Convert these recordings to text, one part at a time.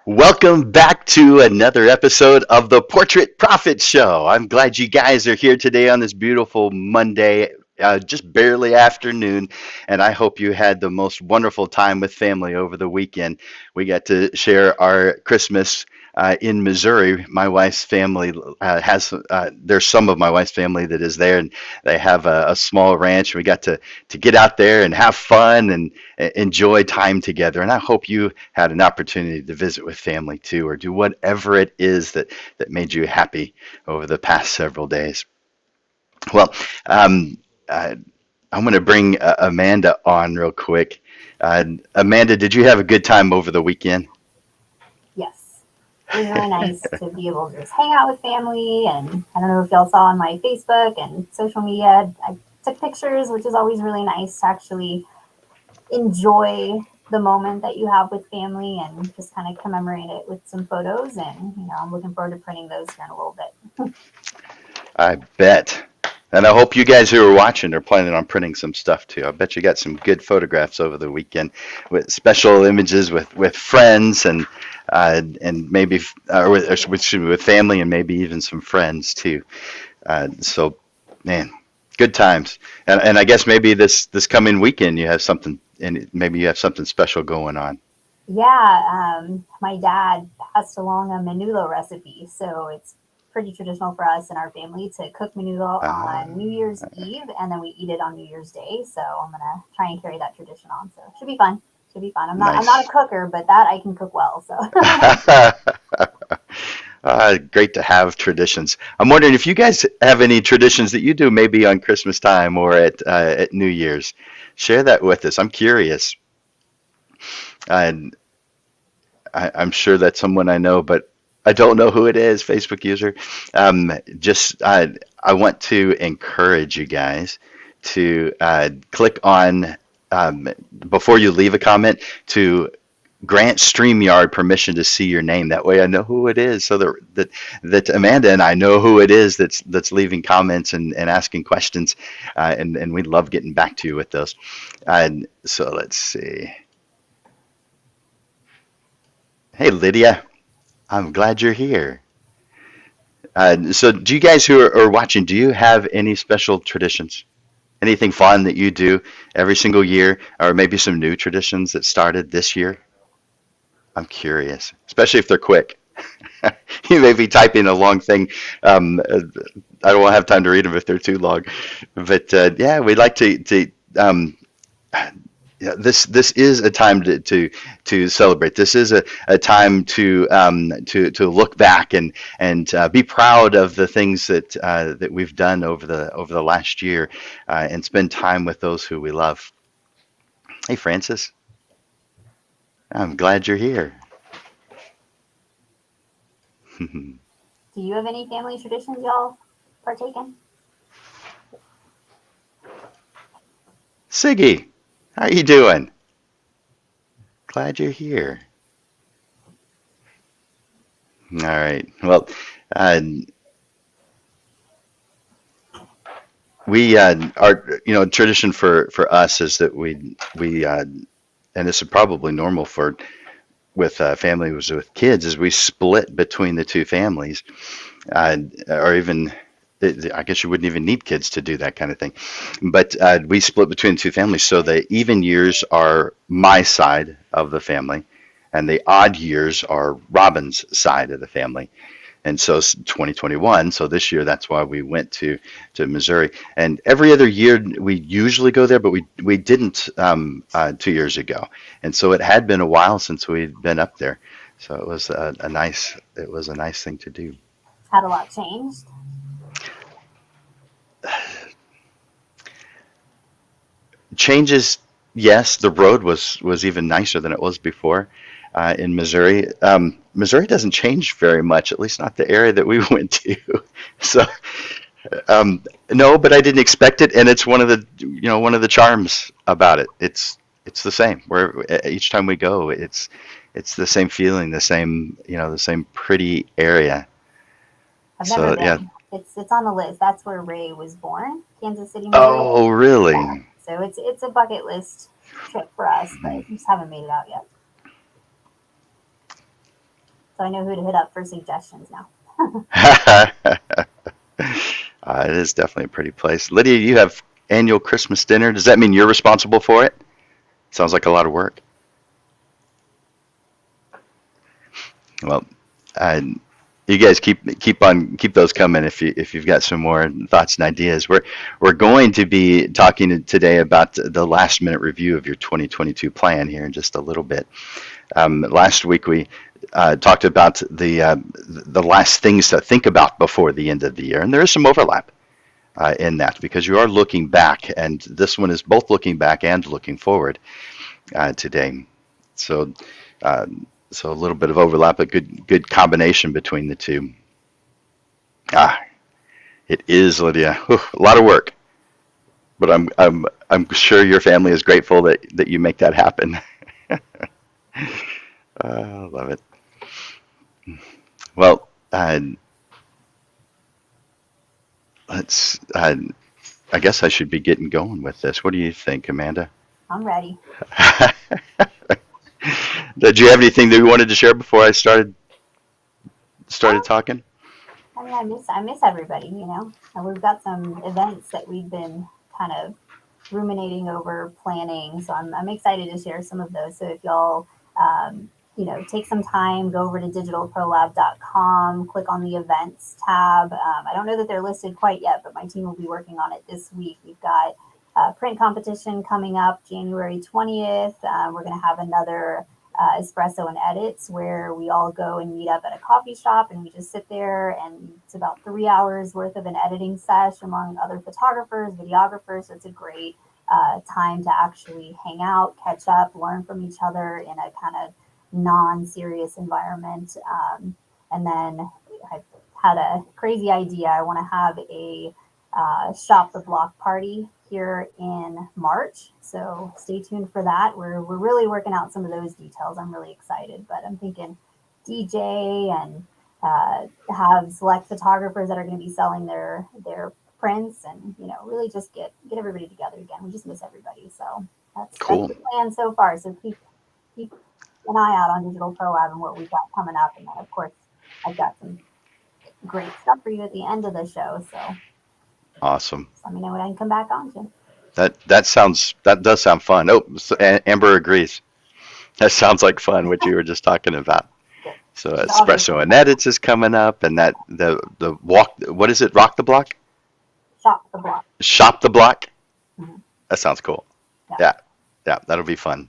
Welcome back to another episode of the Portrait Profit Show. I'm glad you guys are here today on this beautiful Monday, just barely afternoon, and I hope you had the most wonderful time with family over the weekend. We got to share our Christmas in Missouri. My wife's family there's some of my wife's family that is there, and they have a small ranch. We got to get out there and have fun and enjoy time together. And I hope you had an opportunity to visit with family too, or do whatever it is that made you happy over the past several days. Well, um, uh, I'm going to bring Amanda on real quick. Amanda, did you have a good time over the weekend? Yes. It was really nice to be able to just hang out with family. And I don't know if y'all saw on my Facebook and social media, I took pictures, which is always really nice to actually enjoy the moment that you have with family and just kind of commemorate it with some photos. And, I'm looking forward to printing those here in a little bit. I bet. And I hope you guys who are watching are planning on printing some stuff too. I bet you got some good photographs over the weekend with special images with friends and maybe with family and maybe even some friends too. So, man, good times. And I guess maybe this coming weekend you have something and maybe you have something special going on. Yeah, my dad passed along a menudo recipe, so it's pretty traditional for us and our family to cook menudo Uh, on New Year's Eve, and then we eat it on New Year's Day. So I'm gonna try and carry that tradition on. So should be fun. Should be fun. I'm not a nice. cooker, but that I can cook well. So Great to have traditions. I'm wondering if you guys have any traditions that you do maybe on Christmas time or at New Year's. Share that with us. I'm curious. And I'm sure that's someone I know, but I don't know who it is, Facebook user. Just I want to encourage you guys to click on before you leave a comment to grant StreamYard permission to see your name. That way I know who it is so that Amanda and I know who it is that's leaving comments and asking questions. And we love getting back to you with those. So let's see. Hey, Lydia, I'm glad you're here. So do you guys who are watching, do you have any special traditions? Anything fun that you do every single year, or maybe some new traditions that started this year? I'm curious, especially if they're quick. You may be typing a long thing. I don't have time to read them if they're too long. But yeah, we'd like to yeah, this is a time to celebrate. This is a time to look back and be proud of the things that we've done over the last year, and spend time with those who we love. Hey, Francis, I'm glad you're here. do you have any family traditions y'all partake in? Siggy, how are you doing? Glad you're here. All right. Well, uh, we our tradition for us is that we and this is probably normal for with families with kids is we split between the two families, or even I guess you wouldn't even need kids to do that kind of thing, but we split between two families so the even years are my side of the family, and the odd years are Robin's side of the family. And so 2021, so this year that's why we went to Missouri. And every other year we usually go there, but we didn't 2 years ago. And so it had been a while since we'd been up there. So it was a nice thing to do. Had a lot changed. Changes, yes, the road was even nicer than it was before in Missouri. Missouri doesn't change very much, at least not the area that we went to. So no, but I didn't expect it, and it's one of the charms about it. It's the same. Where each time we go, it's the same feeling, the same pretty area. I've never So yeah. been. It's on the list. That's where Ray was born, Kansas City, Missouri. Oh, Yeah. really? So it's a bucket list trip for us, but we just haven't made it out yet. So I know who to hit up for suggestions now. It is definitely a pretty place. Lydia, you have annual Christmas dinner. Does that mean you're responsible for it? Sounds like a lot of work. Well, uh, you guys keep those coming if you've got some more thoughts and ideas. We're going to be talking today about the last minute review of your 2022 plan here in just a little bit. Last week we talked about the last things to think about before the end of the year, and there is some overlap in that because you are looking back, and this one is both looking back and looking forward today. So. Uh, so a little bit of overlap, a good combination between the two. It is, Lydia. Whew, a lot of work, but I'm sure your family is grateful that you make that happen. I love it. Well, let's. I guess I should be getting going with this. What do you think, Amanda? I'm ready. Did you have anything that you wanted to share before I started talking? I mean, I miss everybody, and we've got some events that we've been kind of ruminating over planning. So I'm excited to share some of those. So if y'all, take some time, go over to digitalprolab.com, click on the events tab. I don't know that they're listed quite yet, but my team will be working on it this week. We've got a print competition coming up January 20th. We're going to have another Espresso and Edits where we all go and meet up at a coffee shop and we just sit there, and it's about 3 hours worth of an editing sesh among other photographers, videographers. So it's a great time to actually hang out, catch up, learn from each other in a kind of non-serious environment. And then I've had a crazy idea. I want to have a shop the block party here in March. So stay tuned for that. We're really working out some of those details. I'm really excited, but I'm thinking DJ and have select photographers that are going to be selling their prints, and really just get everybody together again. We just miss everybody. So that's Cool. the plan so far. So keep an eye out on Digital Pro Lab and what we've got coming up. And then, of course, I've got some great stuff for you at the end of the show. So Awesome. let me know what I can come back on to. That does sound fun. Oh, so Amber agrees. That sounds like fun, what you were just talking about. So Espresso and Edits is coming up, and that the walk. What is it? Rock the block. Shop the block. Shop the block. Mhm. That sounds cool. Yeah. Yeah, that'll be fun.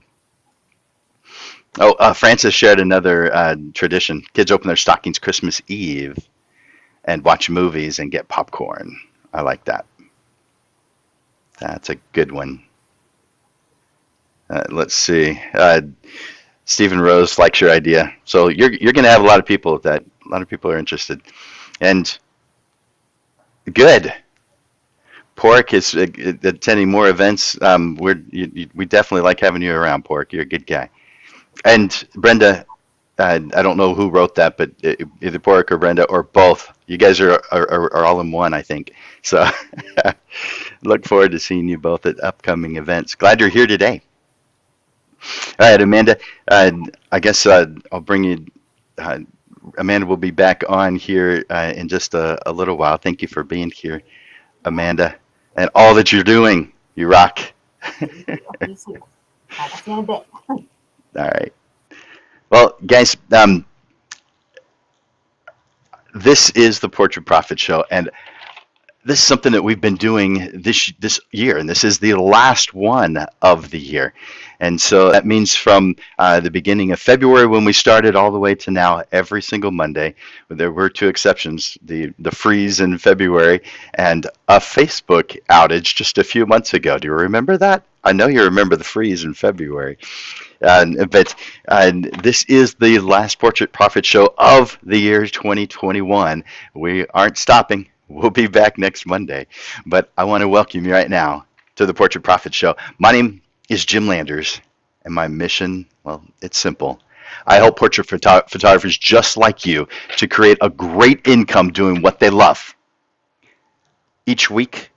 Oh, Francis shared another tradition. Kids open their stockings Christmas Eve and watch movies and get popcorn. I like that. That's a good one. Let's see. Stephen Rose likes your idea. So you're going to have a lot of people with that. A lot of people are interested. And good. Pork is attending more events. We definitely like having you around, Pork. You're a good guy. And Brenda, I don't know who wrote that, but either Pork or Brenda or both. You guys are all in one, I think. So look forward to seeing you both at upcoming events. Glad you're here today. All right, Amanda, I guess I'll bring you. Amanda will be back on here in just a little while. Thank you for being here, Amanda, and all that you're doing. You rock. You too. I'll see you in a bit. All right. Well, guys, this is the Portrait Prophet Show, and this is something that we've been doing this year, and this is the last one of the year. And so that means from the beginning of February when we started all the way to now, every single Monday. There were two exceptions, the freeze in February and a Facebook outage just a few months ago. Do you remember that? I know you remember the freeze in February. But this is the last Portrait Prophet Show of the year 2021. We aren't stopping. We'll be back next Monday. But I want to welcome you right now to the Portrait Prophet Show. My name is Jim Landers, and my mission, well, it's simple. I help portrait photographers just like you to create a great income doing what they love. Each week,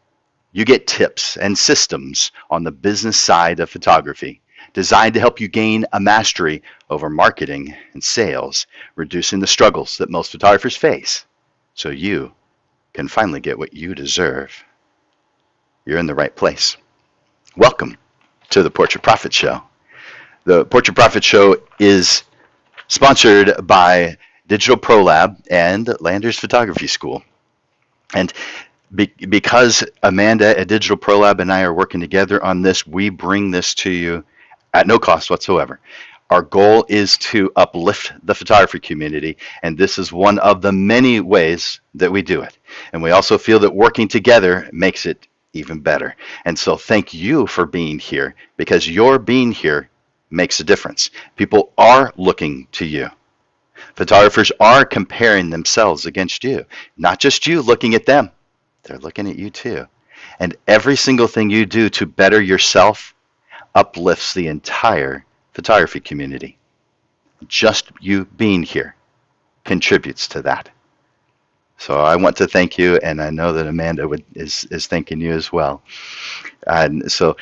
you get tips and systems on the business side of photography designed to help you gain a mastery over marketing and sales, reducing the struggles that most photographers face so you can finally get what you deserve. You're in the right place. Welcome to the Portrait Profit Show. The Portrait Profit Show is sponsored by Digital Pro Lab and Landers Photography School. And because Amanda at Digital Pro Lab and I are working together on this, we bring this to you at no cost whatsoever. Our goal is to uplift the photography community, and this is one of the many ways that we do it. And we also feel that working together makes it even better. And so thank you for being here, because your being here makes a difference. People are looking to you. Photographers are comparing themselves against you, not just you looking at them. They're looking at you too. And every single thing you do to better yourself uplifts the entire photography community. Just you being here contributes to that. So I want to thank you, and I know that Amanda is thanking you as well. And so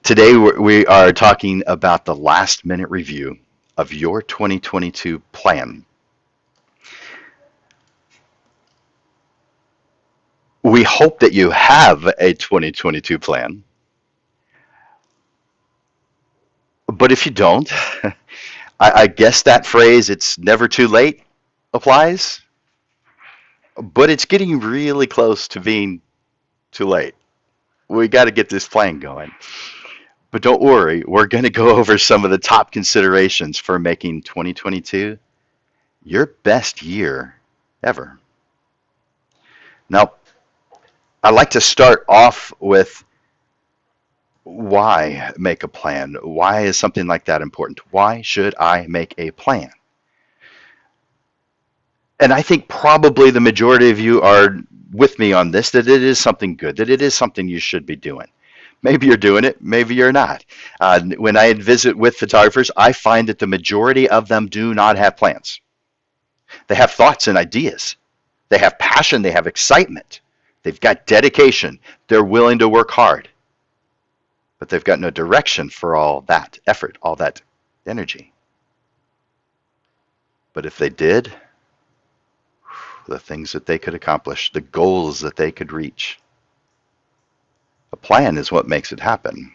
today we are talking about the last minute review of your 2022 plan. We hope that you have a 2022 plan. But if you don't, I guess that phrase, it's never too late, applies. But it's getting really close to being too late. We got to get this plan going. But don't worry, we're going to go over some of the top considerations for making 2022 your best year ever. Now, I'd like to start off with why make a plan? Why is something like that important? Why should I make a plan? And I think probably the majority of you are with me on this, that it is something good, that it is something you should be doing. Maybe you're doing it, maybe you're not. When I visit with photographers, I find that the majority of them do not have plans. They have thoughts and ideas. They have passion, they have excitement. They've got dedication. They're willing to work hard. But they've got no direction for all that effort, all that energy. But if they did, the things that they could accomplish, the goals that they could reach, a plan is what makes it happen.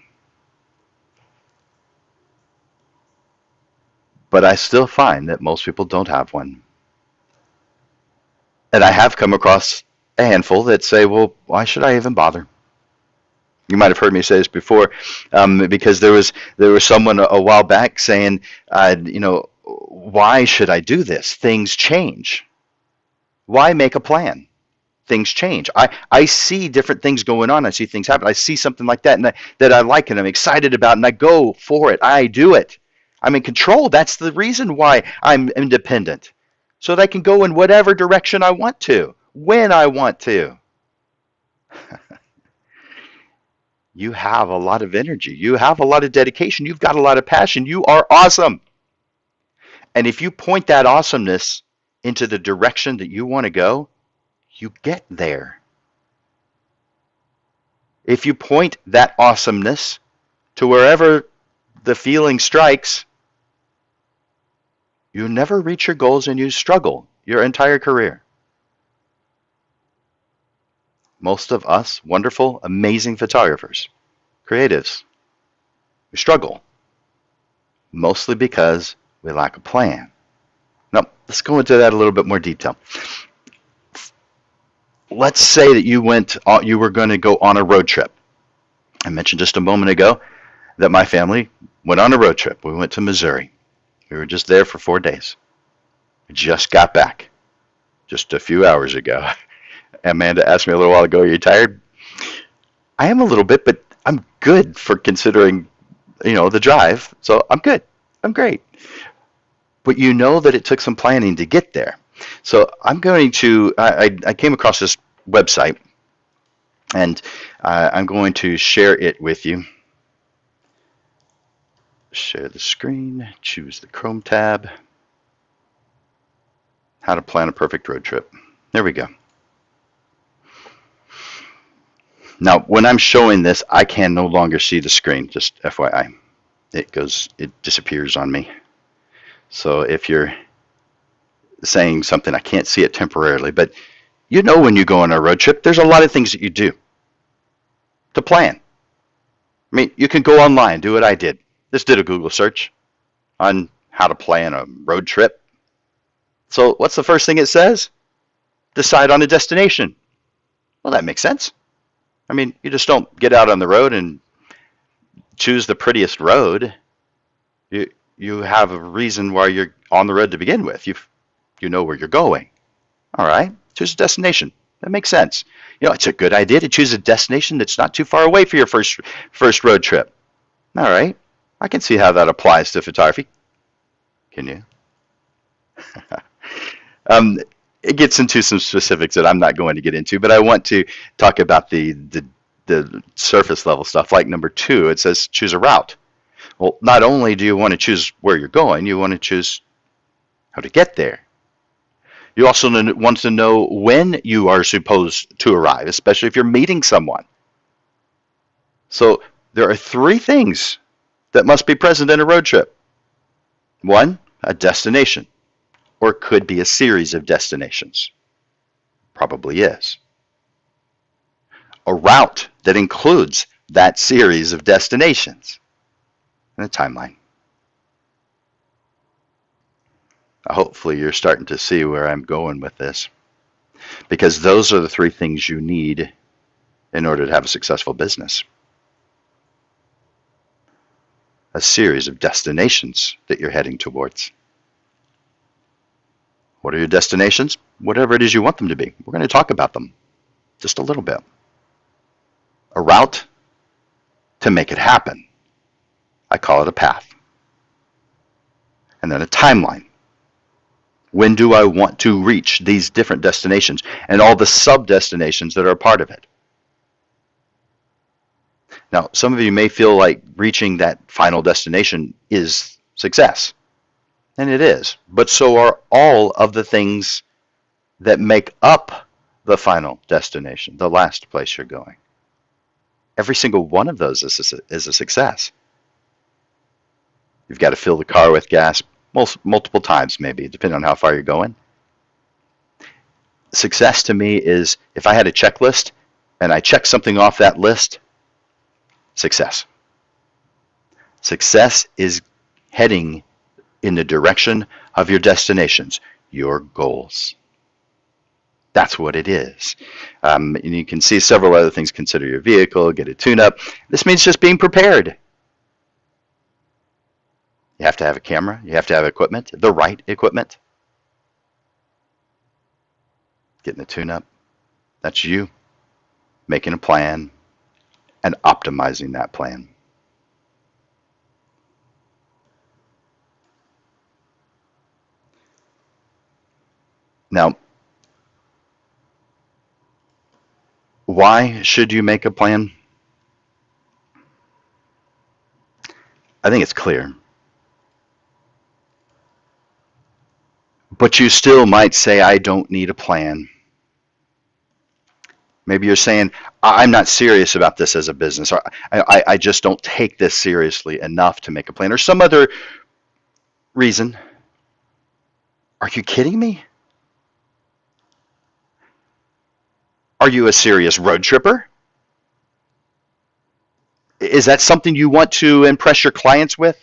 But I still find that most people don't have one. And I have come across a handful that say, well, why should I even bother? You might have heard me say this before, because there was someone a while back saying, why should I do this? Things change. Why make a plan? Things change. I see different things going on. I see things happen. I see something like that that I like and I'm excited about, and I go for it. I do it. I'm in control. That's the reason why I'm independent, so that I can go in whatever direction I want to, when I want to. You have a lot of energy. You have a lot of dedication. You've got a lot of passion. You are awesome. And if you point that awesomeness into the direction that you want to go, you get there. If you point that awesomeness to wherever the feeling strikes, you never reach your goals and you struggle your entire career. Most of us wonderful, amazing photographers, creatives, we struggle, mostly because we lack a plan. Now, let's go into that a little bit more detail. Let's say that you were going to go on a road trip. I mentioned just a moment ago that my family went on a road trip. We went to Missouri. We were just there for 4 days. We just got back just a few hours ago. Amanda asked me a little while ago, are you tired? I am a little bit, but I'm good for considering, the drive. So I'm good. I'm great. But you know that it took some planning to get there. So I'm going to, I came across this website, and I'm going to share it with you. Share the screen, choose the Chrome tab. How to plan a perfect road trip. There we go. Now, when I'm showing this, I can no longer see the screen, just FYI. it disappears on me. So if you're saying something, I can't see it temporarily, but you know, when you go on a road trip, there's a lot of things that you do to plan. I mean, you can go online, do what I did. Just did a Google search on how to plan a road trip. So what's the first thing it says? Decide on a destination. Well, that makes sense. I mean, you just don't get out on the road and choose the prettiest road. You have a reason why you're on the road to begin with. You know where you're going. All right, choose a destination. That makes sense. You know, it's a good idea to choose a destination that's not too far away for your first road trip. All right, I can see how that applies to photography. Can you? It gets into some specifics that I'm not going to get into, but I want to talk about the surface level stuff. Like number 2, it says choose a route. Well, not only do you want to choose where you're going, you want to choose how to get there. You also want to know when you are supposed to arrive, especially if you're meeting someone. So there are 3 things that must be present in a road trip. 1, a destination, or it could be a series of destinations. Probably is. A route that includes that series of destinations, and a timeline. Hopefully you're starting to see where I'm going with this, because those are the 3 things you need in order to have a successful business. A series of destinations that you're heading towards. What are your destinations? Whatever it is you want them to be. We're going to talk about them just a little bit. A route to make it happen. I call it a path. And then a timeline. When do I want to reach these different destinations and all the sub-destinations that are a part of it? Now, some of you may feel like reaching that final destination is success, and it is, but so are all of the things that make up the final destination, the last place you're going. Every single one of those is a success. You've got to fill the car with gas multiple times, maybe, depending on how far you're going. Success to me is if I had a checklist and I check something off that list, success. Success is heading in the direction of your destinations, your goals. That's what it is. And you can see several other things. Consider your vehicle, get a tune-up. This means just being prepared. You have to have a camera. You have to have equipment, the right equipment. Getting a tune-up. That's you making a plan and optimizing that plan. Now, why should you make a plan? I think it's clear. But you still might say, I don't need a plan. Maybe you're saying, I'm not serious about this as a business. Or I just don't take this seriously enough to make a plan. Or some other reason. Are you kidding me? Are you a serious road tripper? Is that something you want to impress your clients with?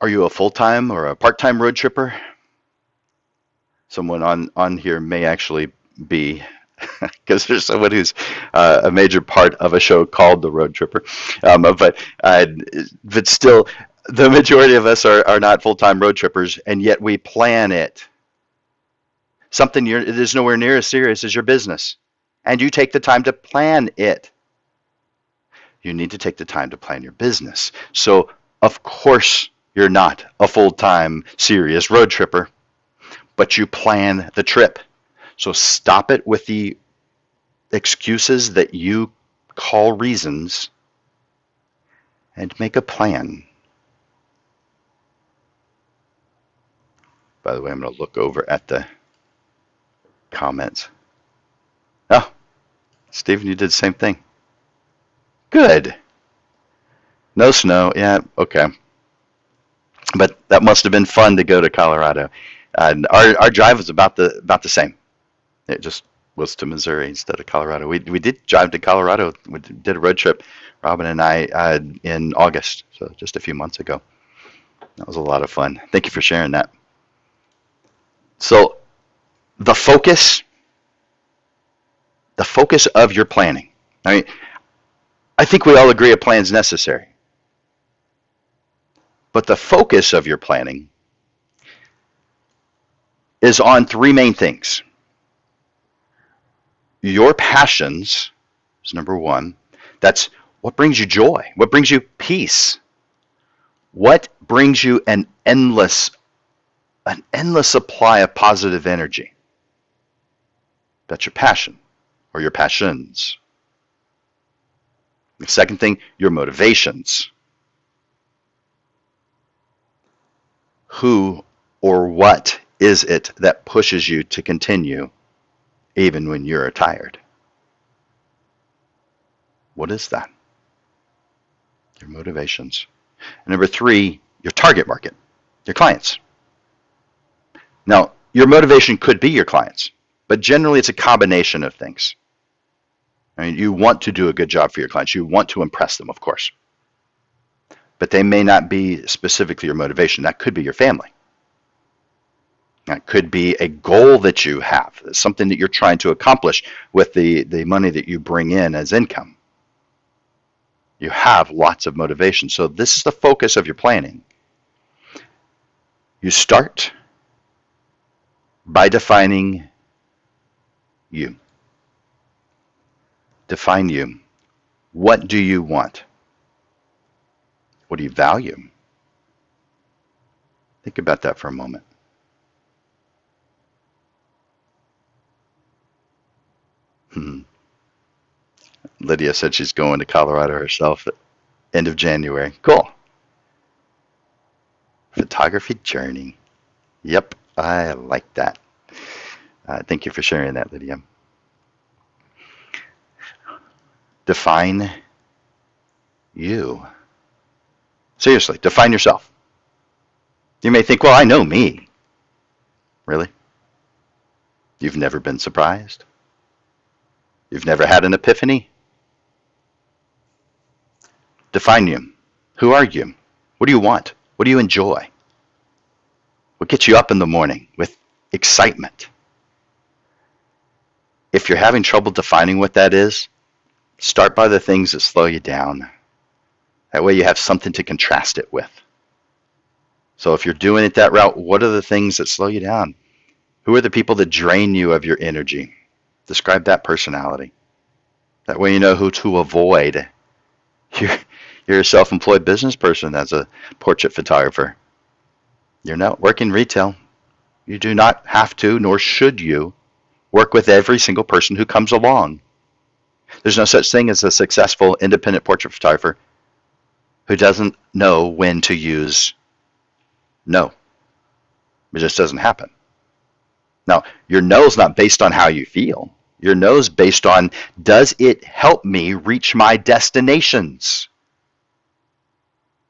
Are you a full-time or a part-time road tripper? Someone on here may actually be, because there's someone who's a major part of a show called The Road Tripper. But still, the majority of us are not full-time road trippers, and yet we plan it. Something it is nowhere near as serious as your business. And you take the time to plan it. You need to take the time to plan your business. So, of course, you're not a full-time serious road tripper, but you plan the trip. So stop it with the excuses that you call reasons and make a plan. By the way, I'm going to look over at the comments. Oh, Stephen, you did the same thing. Good. No snow. Yeah, okay. But that must have been fun to go to Colorado. Our drive was about the same. It just was to Missouri instead of Colorado. We did drive to Colorado. We did a road trip, Robin and I, in August, so just a few months ago. That was a lot of fun. Thank you for sharing that. So the focus of your planning. I mean, I think we all agree a plan is necessary. But the focus of your planning is on three main things. Your passions is number one. That's what brings you joy, what brings you peace, what brings you an endless supply of positive energy. That's your passion or your passions. The second thing, your motivations. Who or what is it that pushes you to continue even when you're tired? What is that? Your motivations. And number three, your target market, your clients. Now, your motivation could be your clients, but generally it's a combination of things. I mean, you want to do a good job for your clients. You want to impress them, of course. But they may not be specifically your motivation. That could be your family. That could be a goal that you have, something that you're trying to accomplish with the money that you bring in as income. You have lots of motivation. So this is the focus of your planning. You start by defining you. Define you. What do you want? What do you value? Think about that for a moment. Lydia said she's going to Colorado herself at end of January. Cool. Photography journey. Yep, I like that. Thank you for sharing that, Lydia. Define you. Seriously, define yourself. You may think, well, I know me. Really? You've never been surprised? You've never had an epiphany? Define you. Who are you? What do you want? What do you enjoy? What gets you up in the morning with excitement? If you're having trouble defining what that is, start by the things that slow you down. That way you have something to contrast it with. So if you're doing it that route, what are the things that slow you down? Who are the people that drain you of your energy? Describe that personality. That way you know who to avoid. You're a self-employed business person as a portrait photographer. You're not working retail. You do not have to, nor should you, work with every single person who comes along. There's no such thing as a successful independent portrait photographer who doesn't know when to use no. It just doesn't happen. Now, your no is not based on how you feel. Your no is based on, does it help me reach my destinations?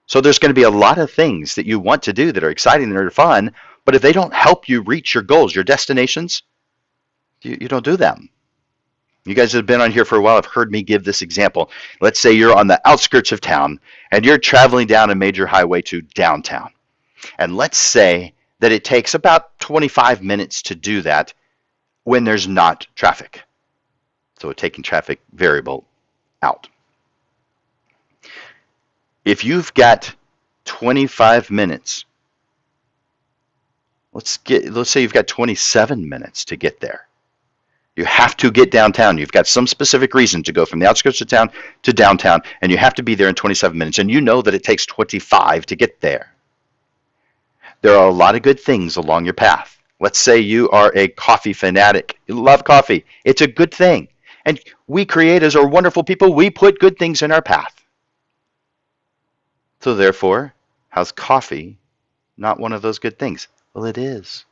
So there's going to be a lot of things that you want to do that are exciting and are fun, but if they don't help you reach your goals, your destinations, you don't do them. You guys that have been on here for a while have heard me give this example. Let's say you're on the outskirts of town and you're traveling down a major highway to downtown. And let's say that it takes about 25 minutes to do that when there's not traffic. So we're taking traffic variable out. If you've got 25 minutes, let's say you've got 27 minutes to get there. You have to get downtown. You've got some specific reason to go from the outskirts of town to downtown, and you have to be there in 27 minutes, and you know that it takes 25 to get there. There are a lot of good things along your path. Let's say you are a coffee fanatic. You love coffee. It's a good thing. And we creators are wonderful people. We put good things in our path. So therefore, how's coffee not one of those good things? Well, it is.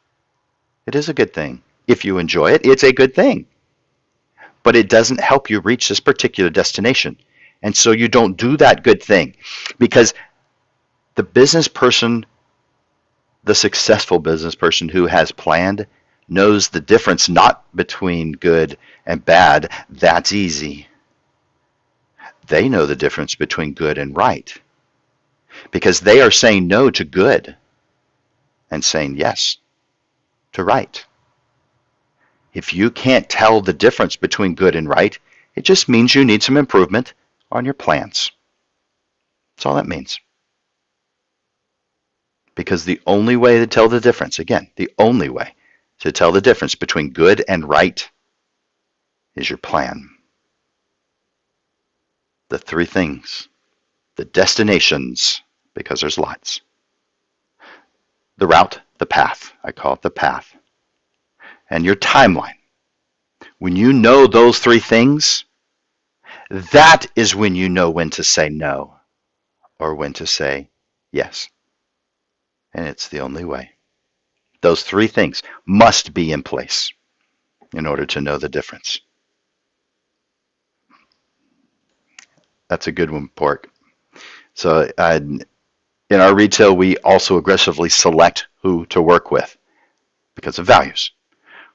It is a good thing. If you enjoy it, it's a good thing. But it doesn't help you reach this particular destination. And so you don't do that good thing, because the business person, the successful business person who has planned, knows the difference not between good and bad. That's easy. They know the difference between good and right, because they are saying no to good and saying yes to right. If you can't tell the difference between good and right, it just means you need some improvement on your plans. That's all that means. Because the only way to tell the difference, again, the only way to tell the difference between good and right is your plan. The three things, the destinations, because there's lots. The route, the path, I call it the path. And your timeline. When you know those three things, that is when you know when to say no or when to say yes. And it's the only way. Those three things must be in place in order to know the difference. That's a good one, Pork. So in our retail, we also aggressively select who to work with because of values.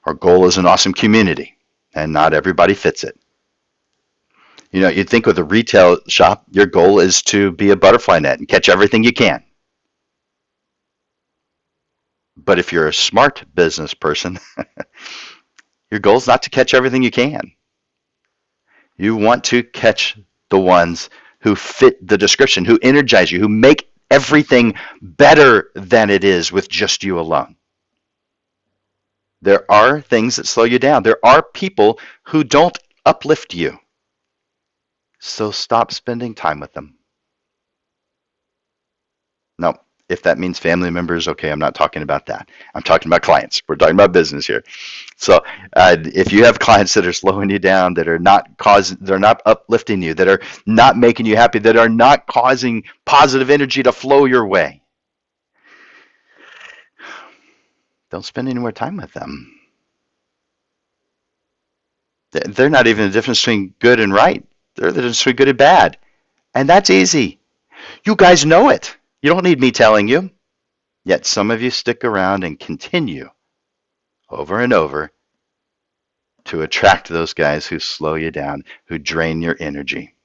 Our goal is an awesome community, and not everybody fits it. You know, you'd think with a retail shop, your goal is to be a butterfly net and catch everything you can. But if you're a smart business person, your goal is not to catch everything you can. You want to catch the ones who fit the description, who energize you, who make everything better than it is with just you alone. There are things that slow you down. There are people who don't uplift you. So stop spending time with them. No, if that means family members, okay, I'm not talking about that. I'm talking about clients. We're talking about business here. So if you have clients that are slowing you down, that are they're not uplifting you, that are not making you happy, that are not causing positive energy to flow your way, don't spend any more time with them. They're not even the difference between good and right. They're the difference between good and bad. And that's easy. You guys know it. You don't need me telling you. Yet some of you stick around and continue over and over to attract those guys who slow you down, who drain your energy.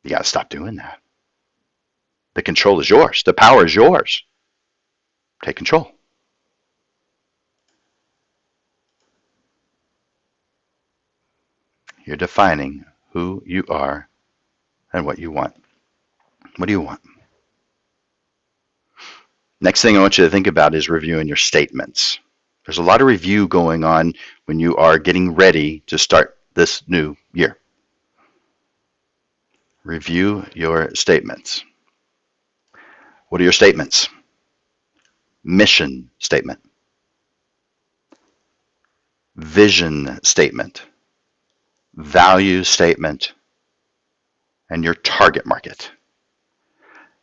You got to stop doing that. The control is yours. The power is yours. Take control. You're defining who you are and what you want. What do you want? Next thing I want you to think about is reviewing your statements. There's a lot of review going on when you are getting ready to start this new year. Review your statements. What are your statements? Mission statement. Vision statement. Value statement. And your target market.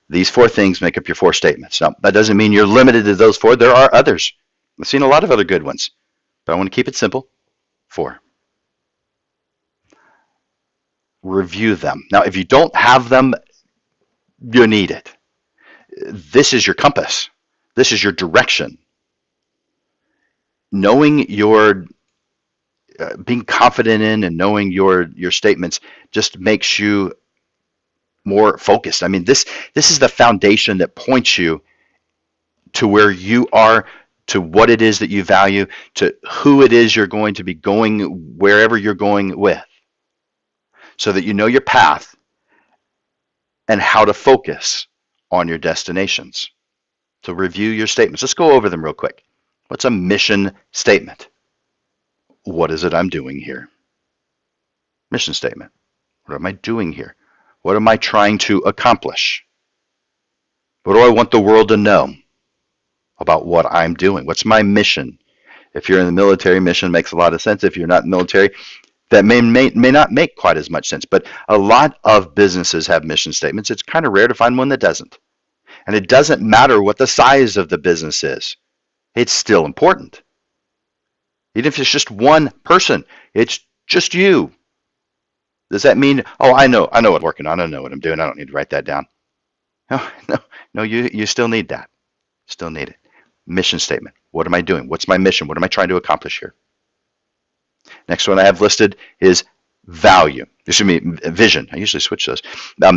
These four things make up your four statements. Now, that doesn't mean you're limited to those four. There are others. I've seen a lot of other good ones, but I want to keep it simple. 4. Review them. Now, if you don't have them, you need it. This is your compass. This is your direction. Knowing your, being confident in and knowing your statements just makes you more focused. I mean, this is the foundation that points you to where you are, to what it is that you value, to who it is you're going to be going, wherever you're going with, so that you know your path and how to focus on your destinations. So review your statements. Let's go over them real quick. What's a mission statement? What is it I'm doing here? Mission statement. What am I doing here? What am I trying to accomplish? What do I want the world to know about what I'm doing? What's my mission? If you're in the military, mission makes a lot of sense. If you're not in the military, that may not make quite as much sense. But a lot of businesses have mission statements. It's kind of rare to find one that doesn't. And it doesn't matter what the size of the business is. It's still important. Even if it's just one person, it's just you. Does that mean, oh, I know what I'm working on. I know what I'm doing. I don't need to write that down. No, no, no, you still need that. Still need it. Mission statement. What am I doing? What's my mission? What am I trying to accomplish here? Next one I have listed is value. Excuse me, vision. I usually switch those.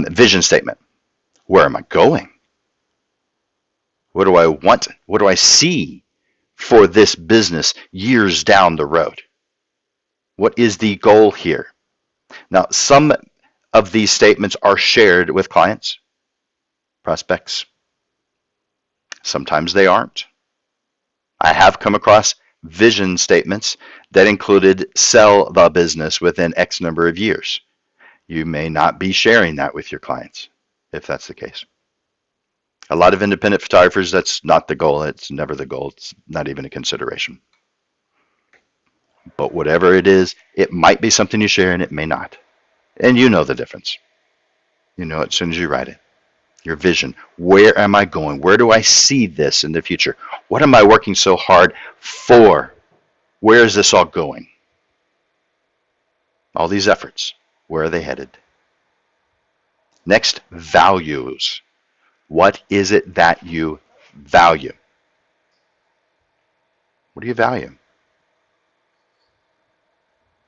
Vision statement. Where am I going? What do I want? What do I see for this business years down the road? What is the goal here? Now, some of these statements are shared with clients, prospects. Sometimes they aren't. I have come across vision statements that included sell the business within X number of years. You may not be sharing that with your clients if that's the case. A lot of independent photographers, that's not the goal. It's never the goal. It's not even a consideration. But whatever it is, it might be something you share and it may not. And you know the difference. You know it as soon as you write it. Your vision. Where am I going? Where do I see this in the future? What am I working so hard for? Where is this all going? All these efforts, where are they headed? Next, values. What is it that you value? What do you value?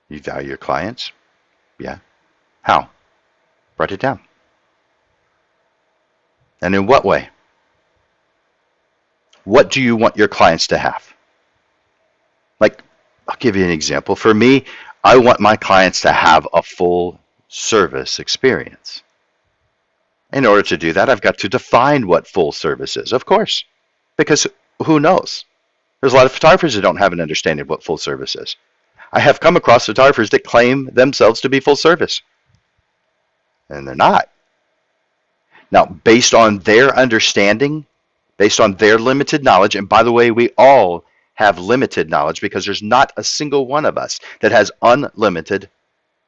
You value your clients? Yeah. How? Write it down. And in what way? What do you want your clients to have? Like, I'll give you an example. For me, I want my clients to have a full service experience. In order to do that, I've got to define what full service is, of course, because who knows? There's a lot of photographers that don't have an understanding of what full service is. I have come across photographers that claim themselves to be full service, and they're not. Now, based on their understanding, based on their limited knowledge, and by the way, we all have limited knowledge because there's not a single one of us that has unlimited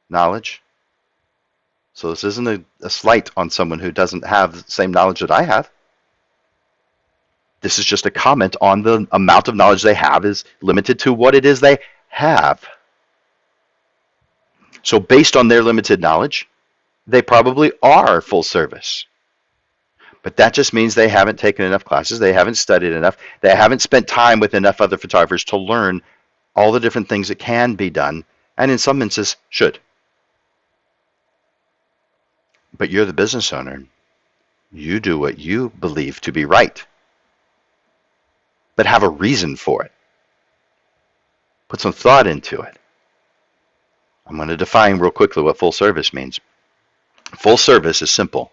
knowledge. So this isn't a slight on someone who doesn't have the same knowledge that I have. This is just a comment on the amount of knowledge they have is limited to what it is they have. So based on their limited knowledge, they probably are full service. But that just means they haven't taken enough classes, they haven't studied enough, they haven't spent time with enough other photographers to learn all the different things that can be done, and in some instances should. But you're the business owner. You do what you believe to be right, but have a reason for it. Put some thought into it. I'm going to define real quickly what full service means. Full service is simple.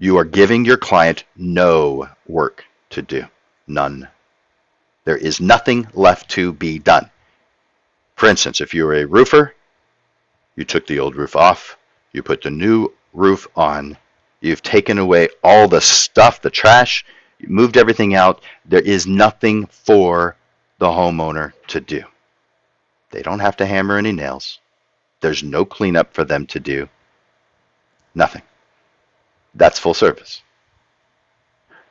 You are giving your client no work to do. None. There is nothing left to be done. For instance, if you were a roofer, you took the old roof off, you put the new roof on, you've taken away all the stuff, the trash, you moved everything out. There is nothing for the homeowner to do. They don't have to hammer any nails. There's no cleanup for them to do. Nothing. That's full service.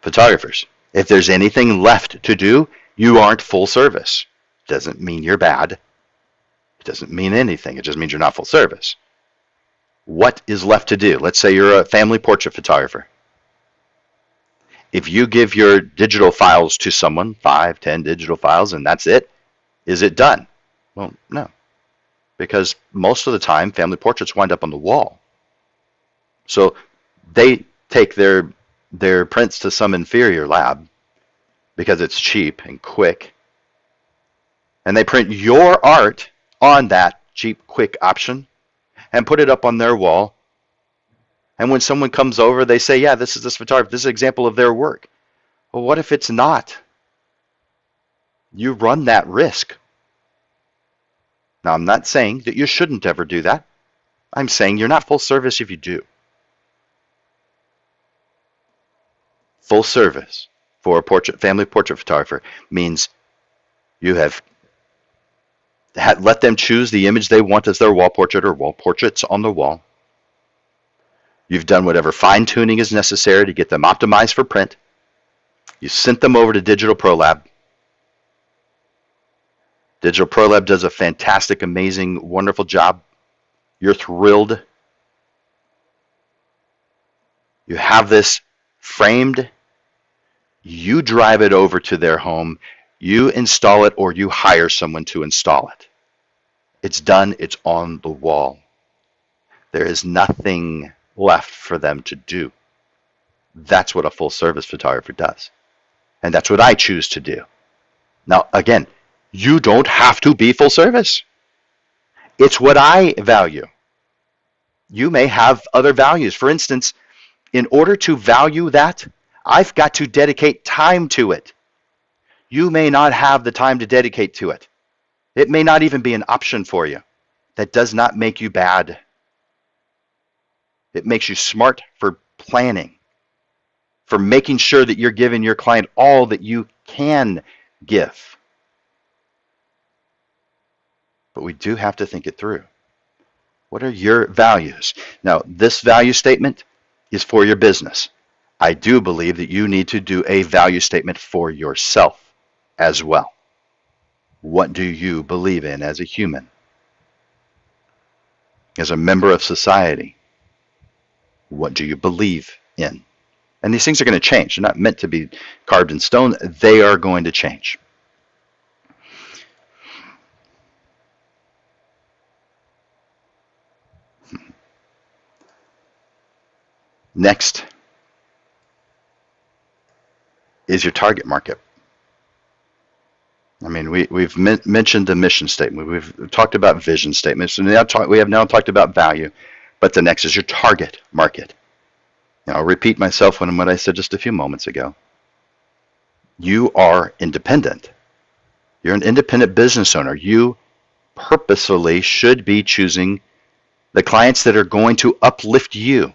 Photographers, if there's anything left to do, you aren't full service. Doesn't mean you're bad. It doesn't mean anything. It just means you're not full service. What is left to do? Let's say you're a family portrait photographer. If you give your digital files to someone, 5, 10 digital files, and that's it, is it done? Well, no. Because most of the time, family portraits wind up on the wall. So they take their prints to some inferior lab because it's cheap and quick. And they print your art on that cheap, quick option and put it up on their wall. And when someone comes over, they say, yeah, this is this photographer. This is an example of their work. Well, what if it's not? You run that risk. Now, I'm not saying that you shouldn't ever do that. I'm saying you're not full service if you do. Full service for a family portrait photographer means you have let them choose the image they want as their wall portrait or wall portraits on the wall. You've done whatever fine-tuning is necessary to get them optimized for print. You sent them over to Digital ProLab. Digital ProLab does a fantastic, amazing, wonderful job. You're thrilled. You have this framed. You drive it over to their home. You install it or you hire someone to install it. It's done. It's on the wall. There is nothing left for them to do. That's what a full service photographer does. And that's what I choose to do. Now, again, you don't have to be full service. It's what I value. You may have other values. For instance, in order to value that, I've got to dedicate time to it. You may not have the time to dedicate to it. It may not even be an option for you. That does not make you bad. It makes you smart for planning, for making sure that you're giving your client all that you can give. But we do have to think it through. What are your values? Now, this value statement is for your business. I do believe that you need to do a value statement for yourself as well. What do you believe in as a human? As a member of society, what do you believe in? And these things are going to change. They're not meant to be carved in stone. They are going to change. Next is your target market. I mean, we've mentioned the mission statement. We've talked about vision statements. And we have now talked about value. But the next is your target market. Now, I'll repeat myself on what I said just a few moments ago. You are independent. You're an independent business owner. You purposefully should be choosing the clients that are going to uplift you,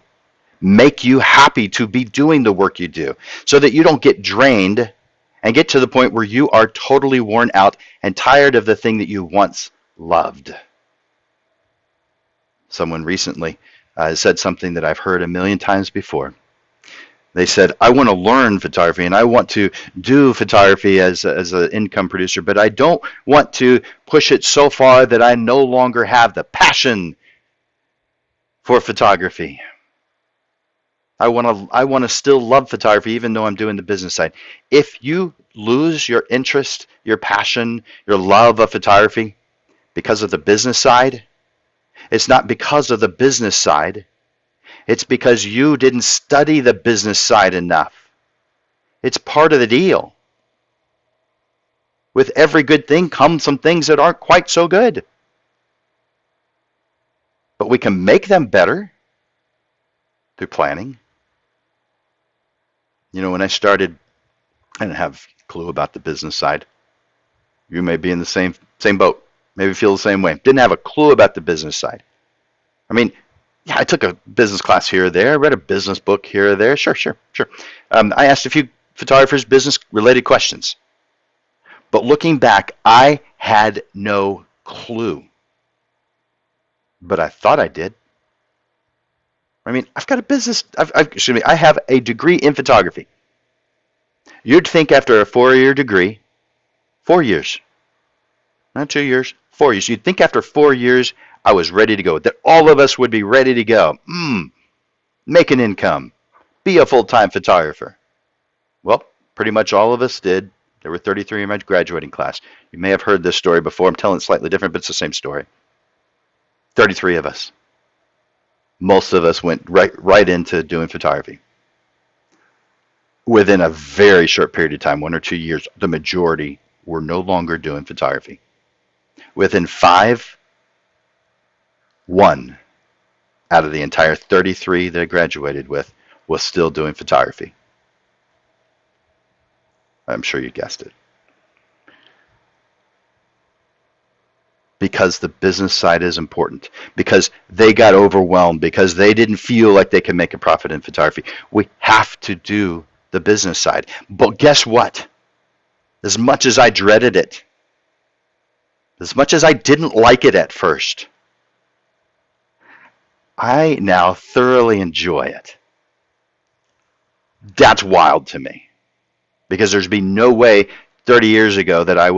make you happy to be doing the work you do, so that you don't get drained and get to the point where you are totally worn out and tired of the thing that you once loved. Someone recently said something that I've heard a million times before. They said, I want to learn photography and I want to do photography as an income producer, but I don't want to push it so far that I no longer have the passion for photography. I want to still love photography even though I'm doing the business side. If you lose your interest, your passion, your love of photography because of the business side, it's not because of the business side. It's because you didn't study the business side enough. It's part of the deal. With every good thing comes some things that aren't quite so good. But we can make them better through planning. You know, when I started, I didn't have a clue about the business side. You may be in the same boat. Maybe feel the same way. Didn't have a clue about the business side. I mean, yeah, I took a business class here or there. I read a business book here or there. Sure. I asked a few photographers business-related questions. But looking back, I had no clue. But I thought I did. I mean, I've got a business. I have a degree in photography. You'd think after a 4-year degree, 4 years, not 2 years, 4 years. You'd think after 4 years, I was ready to go. That all of us would be ready to go. Make an income. Be a full-time photographer. Well, pretty much all of us did. There were 33 in my graduating class. You may have heard this story before. I'm telling it slightly different, but it's the same story. 33 of us. Most of us went right into doing photography. Within a very short period of time, 1 or 2 years, the majority were no longer doing photography. Within 5, 1 out of the entire 33 that I graduated with was still doing photography. I'm sure you guessed it. Because the business side is important. Because they got overwhelmed. Because they didn't feel like they could make a profit in photography. We have to do the business side. But guess what? As much as I dreaded it, as much as I didn't like it at first, I now thoroughly enjoy it. That's wild to me. Because there's been no way 30 years ago that I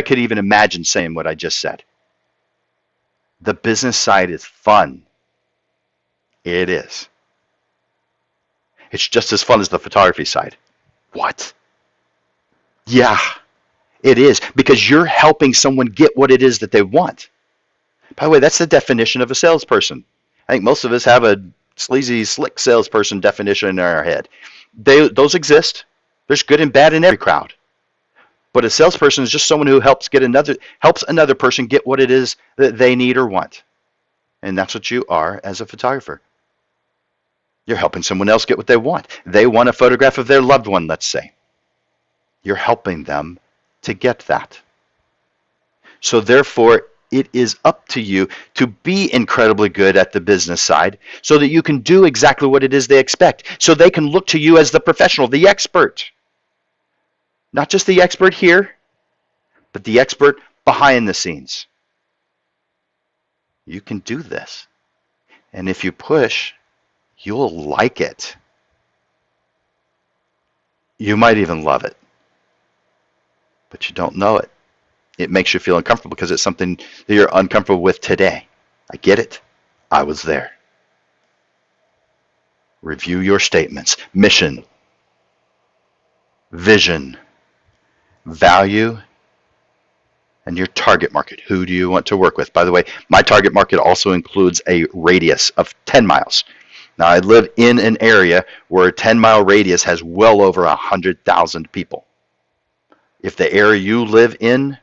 could even imagine saying what I just said. The business side is fun. It is. It's just as fun as the photography side. What? Yeah, it is, because you're helping someone get what it is that they want. By the way, that's the definition of a salesperson. I think most of us have a sleazy, slick salesperson definition in our head. Those exist. There's good and bad in every crowd. But a salesperson is just someone who helps another person get what it is that they need or want. And that's what you are as a photographer. You're helping someone else get what they want. They want a photograph of their loved one, let's say. You're helping them to get that. So therefore, it is up to you to be incredibly good at the business side so that you can do exactly what it is they expect. So they can look to you as the professional, the expert. Not just the expert here, but the expert behind the scenes. You can do this. And if you push, you'll like it. You might even love it. But you don't know it. It makes you feel uncomfortable because it's something that you're uncomfortable with today. I get it. I was there. Review your statements. Mission, vision, value, and your target market. Who do you want to work with? By the way, my target market also includes a radius of 10 miles. Now, I live in an area where a 10-mile radius has well over 100,000 people. If the area you live in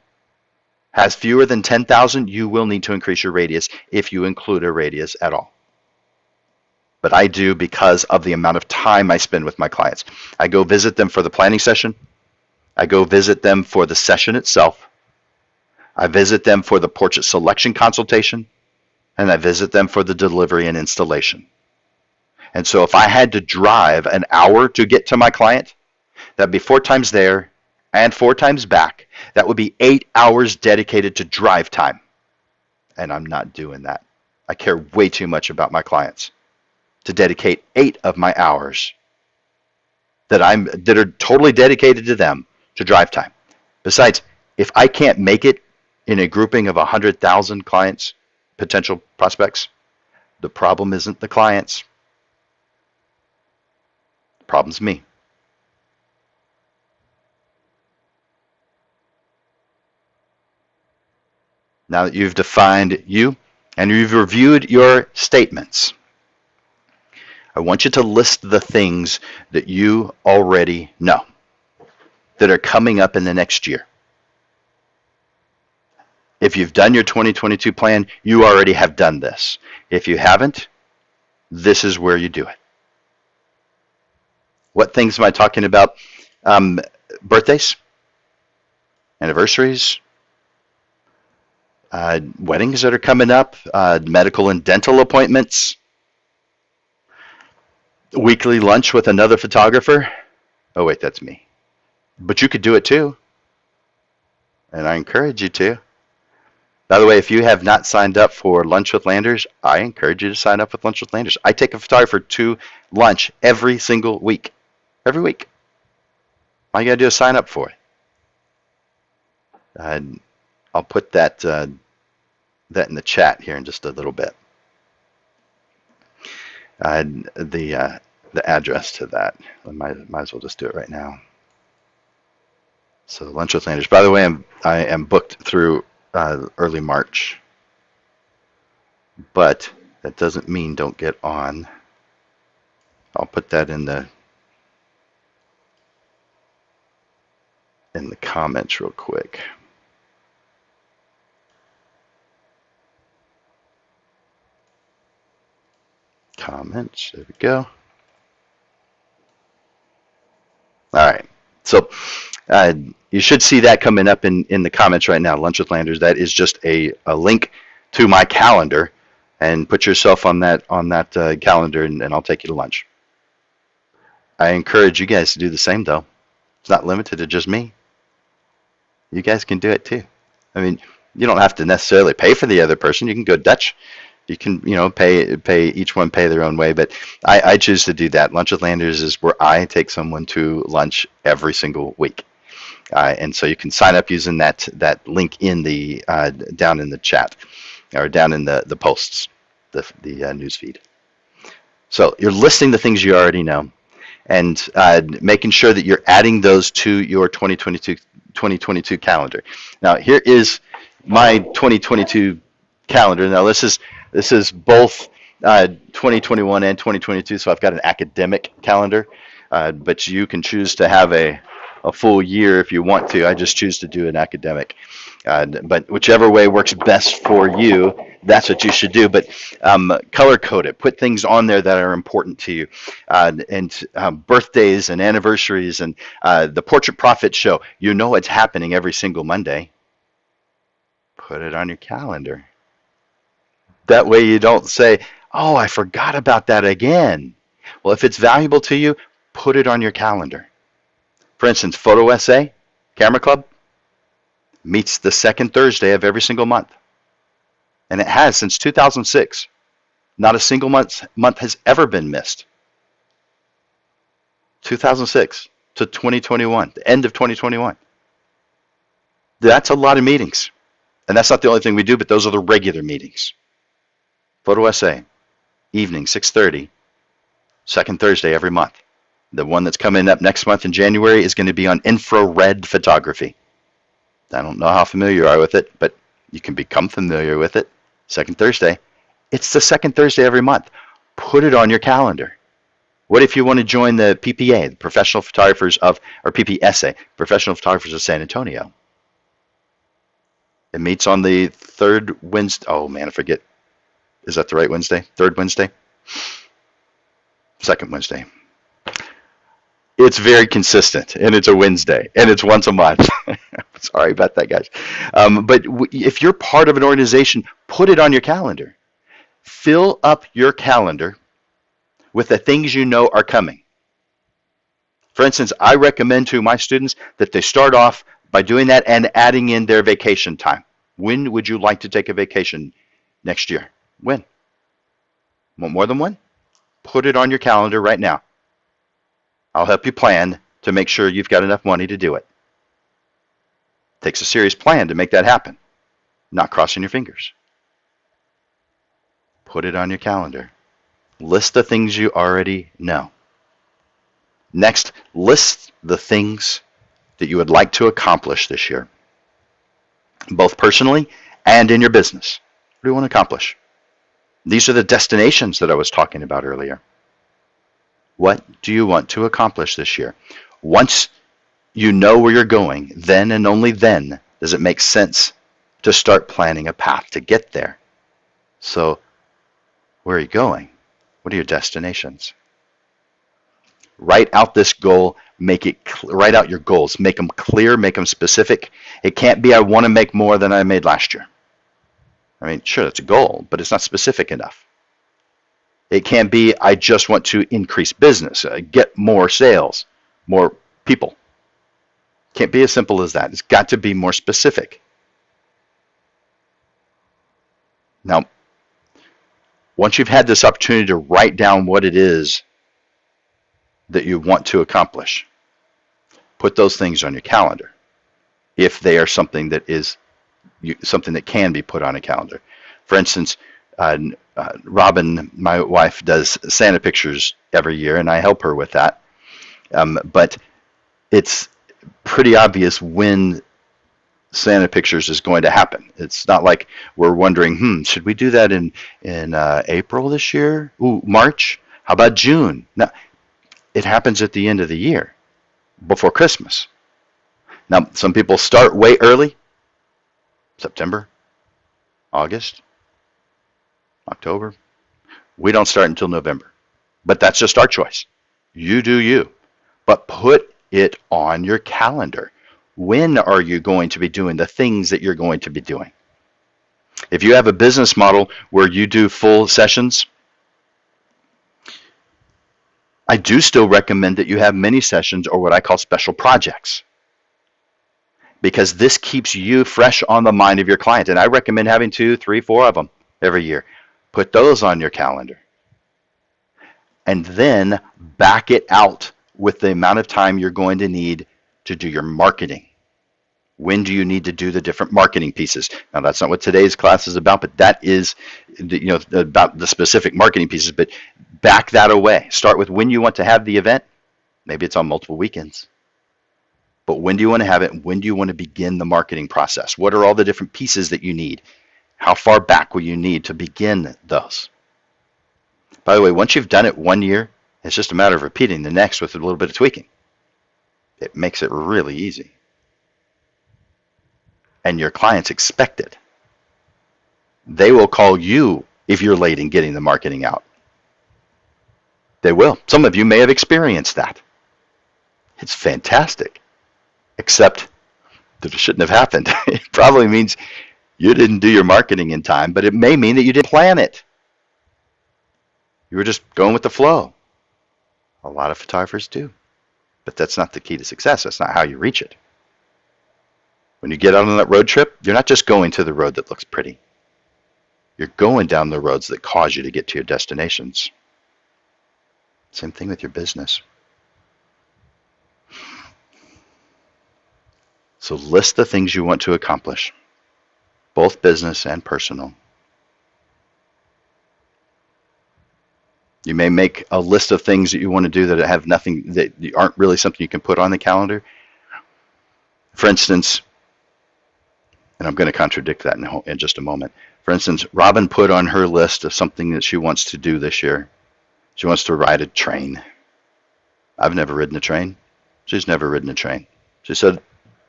has fewer than 10,000, you will need to increase your radius if you include a radius at all. But I do because of the amount of time I spend with my clients. I go visit them for the planning session. I go visit them for the session itself. I visit them for the portrait selection consultation. And I visit them for the delivery and installation. And so if I had to drive an hour to get to my client, that'd be 4 times there and 4 times back. That would be 8 hours dedicated to drive time. And I'm not doing that. I care way too much about my clients to dedicate 8 of my hours that are totally dedicated to them to drive time. Besides, if I can't make it in a grouping of 100,000 clients, potential prospects, the problem isn't the clients. The problem's me. Now that you've defined you and you've reviewed your statements, I want you to list the things that you already know that are coming up in the next year. If you've done your 2022 plan, you already have done this. If you haven't, this is where you do it. What things am I talking about? Birthdays, anniversaries, weddings that are coming up, medical and dental appointments, weekly lunch with another photographer. Oh, wait, that's me. But you could do it too. And I encourage you to. By the way, if you have not signed up for Lunch with Landers, I encourage you to sign up with Lunch with Landers. I take a photographer to lunch every single week. Every week. All you got to do is sign up for it. I'll put that in the chat here in just a little bit. The address to that. I might as well just do it right now. So Lunch with Landers. By the way, I am booked through early March, but that doesn't mean don't get on. I'll put that in the comments real quick. Comments, there we go. All right, so you should see that coming up in the comments right now. Lunch with Landers. That is just a link to my calendar, and put yourself on that calendar, and I'll take you to lunch. I encourage you guys to do the same, though. It's not limited to just me. You guys can do it too. I mean, you don't have to necessarily pay for the other person. You can go Dutch. You can, pay each one pay their own way. But I choose to do that. Lunch with Landers is where I take someone to lunch every single week. And so you can sign up using that link in the down in the chat. or down in the posts, the news feed. So you're listing the things you already know and making sure that you're adding those to your 2022 calendar. Now here is my 2022 calendar. Now this is both 2021 and 2022, so I've got an academic calendar, but you can choose to have a full year if you want to. I just choose to do an academic. But whichever way works best for you, that's what you should do. But color code it. Put things on there that are important to you. And birthdays and anniversaries and the Portrait Profit Show. You know it's happening every single Monday. Put it on your calendar. That way you don't say, oh, I forgot about that again. Well, if it's valuable to you, put it on your calendar. For instance, Photo Essay, Camera Club, meets the second Thursday of every single month. And it has since 2006. Not a single month has ever been missed. 2006 to 2021, the end of 2021. That's a lot of meetings. And that's not the only thing we do, but those are the regular meetings. Photo Essay, evening, 6:30, second Thursday every month. The one that's coming up next month in January is going to be on infrared photography. I don't know how familiar you are with it, but you can become familiar with it. Second Thursday. It's the second Thursday every month. Put it on your calendar. What if you want to join the PPA, the Professional Photographers of, or PPSA, Professional Photographers of San Antonio? It meets on the third Wednesday. Oh man, I forget. Is that the right Wednesday? Third Wednesday? Second Wednesday. It's very consistent, and it's a Wednesday, and it's once a month. Sorry about that, guys. But if you're part of an organization, put it on your calendar. Fill up your calendar with the things you know are coming. For instance, I recommend to my students that they start off by doing that and adding in their vacation time. When would you like to take a vacation next year? When? Want more than one? Put it on your calendar right now. I'll help you plan to make sure you've got enough money to do it. Takes a serious plan to make that happen, not crossing your fingers. Put it on your calendar. List the things you already know. Next, list the things that you would like to accomplish this year, both personally and in your business. What do you want to accomplish? These are the destinations that I was talking about earlier. What do you want to accomplish this year? Once you know where you're going, then and only then does it make sense to start planning a path to get there. So, where are you going? What are your destinations? Write out this goal, write out your goals, make them clear, make them specific. It can't be I want to make more than I made last year. I mean, sure, that's a goal, but it's not specific enough. It can't be I just want to increase business, get more sales, more people. Can't be as simple as that. It's got to be more specific. Now, once you've had this opportunity to write down what it is that you want to accomplish, put those things on your calendar if they are something that is something that can be put on a calendar. For instance, Robin, my wife, does Santa pictures every year, and I help her with that. But it's pretty obvious when Santa pictures is going to happen. It's not like we're wondering, should we do that in April this year? Ooh, March? How about June? No, it happens at the end of the year, before Christmas. Now, some people start way early, September, August, October. We don't start until November, but that's just our choice. You do you, but put it on your calendar. When are you going to be doing the things that you're going to be doing? If you have a business model where you do full sessions, I do still recommend that you have mini sessions or what I call special projects, because this keeps you fresh on the mind of your client. And I recommend having 2, 3, 4 of them every year. Put those on your calendar. And then back it out with the amount of time you're going to need to do your marketing. When do you need to do the different marketing pieces? Now, that's not what today's class is about, but that is, about the specific marketing pieces. But back that away. Start with when you want to have the event. Maybe it's on multiple weekends. But when do you want to have it? When do you want to begin the marketing process? What are all the different pieces that you need? How far back will you need to begin those? By the way, once you've done it 1 year, it's just a matter of repeating the next with a little bit of tweaking. It makes it really easy. And your clients expect it. They will call you if you're late in getting the marketing out. They will. Some of you may have experienced that. It's fantastic, except that it shouldn't have happened. It probably means you didn't do your marketing in time, but it may mean that you didn't plan it. You were just going with the flow. A lot of photographers do, but that's not the key to success. That's not how you reach it. When you get out on that road trip, you're not just going to the road that looks pretty. You're going down the roads that cause you to get to your destinations. Same thing with your business. So list the things you want to accomplish, both business and personal. You may make a list of things that you want to do that have nothing, that aren't really something you can put on the calendar. For instance, and I'm going to contradict that in just a moment. For instance, Robin put on her list of something that she wants to do this year. She wants to ride a train. I've never ridden a train. She's never ridden a train. She said,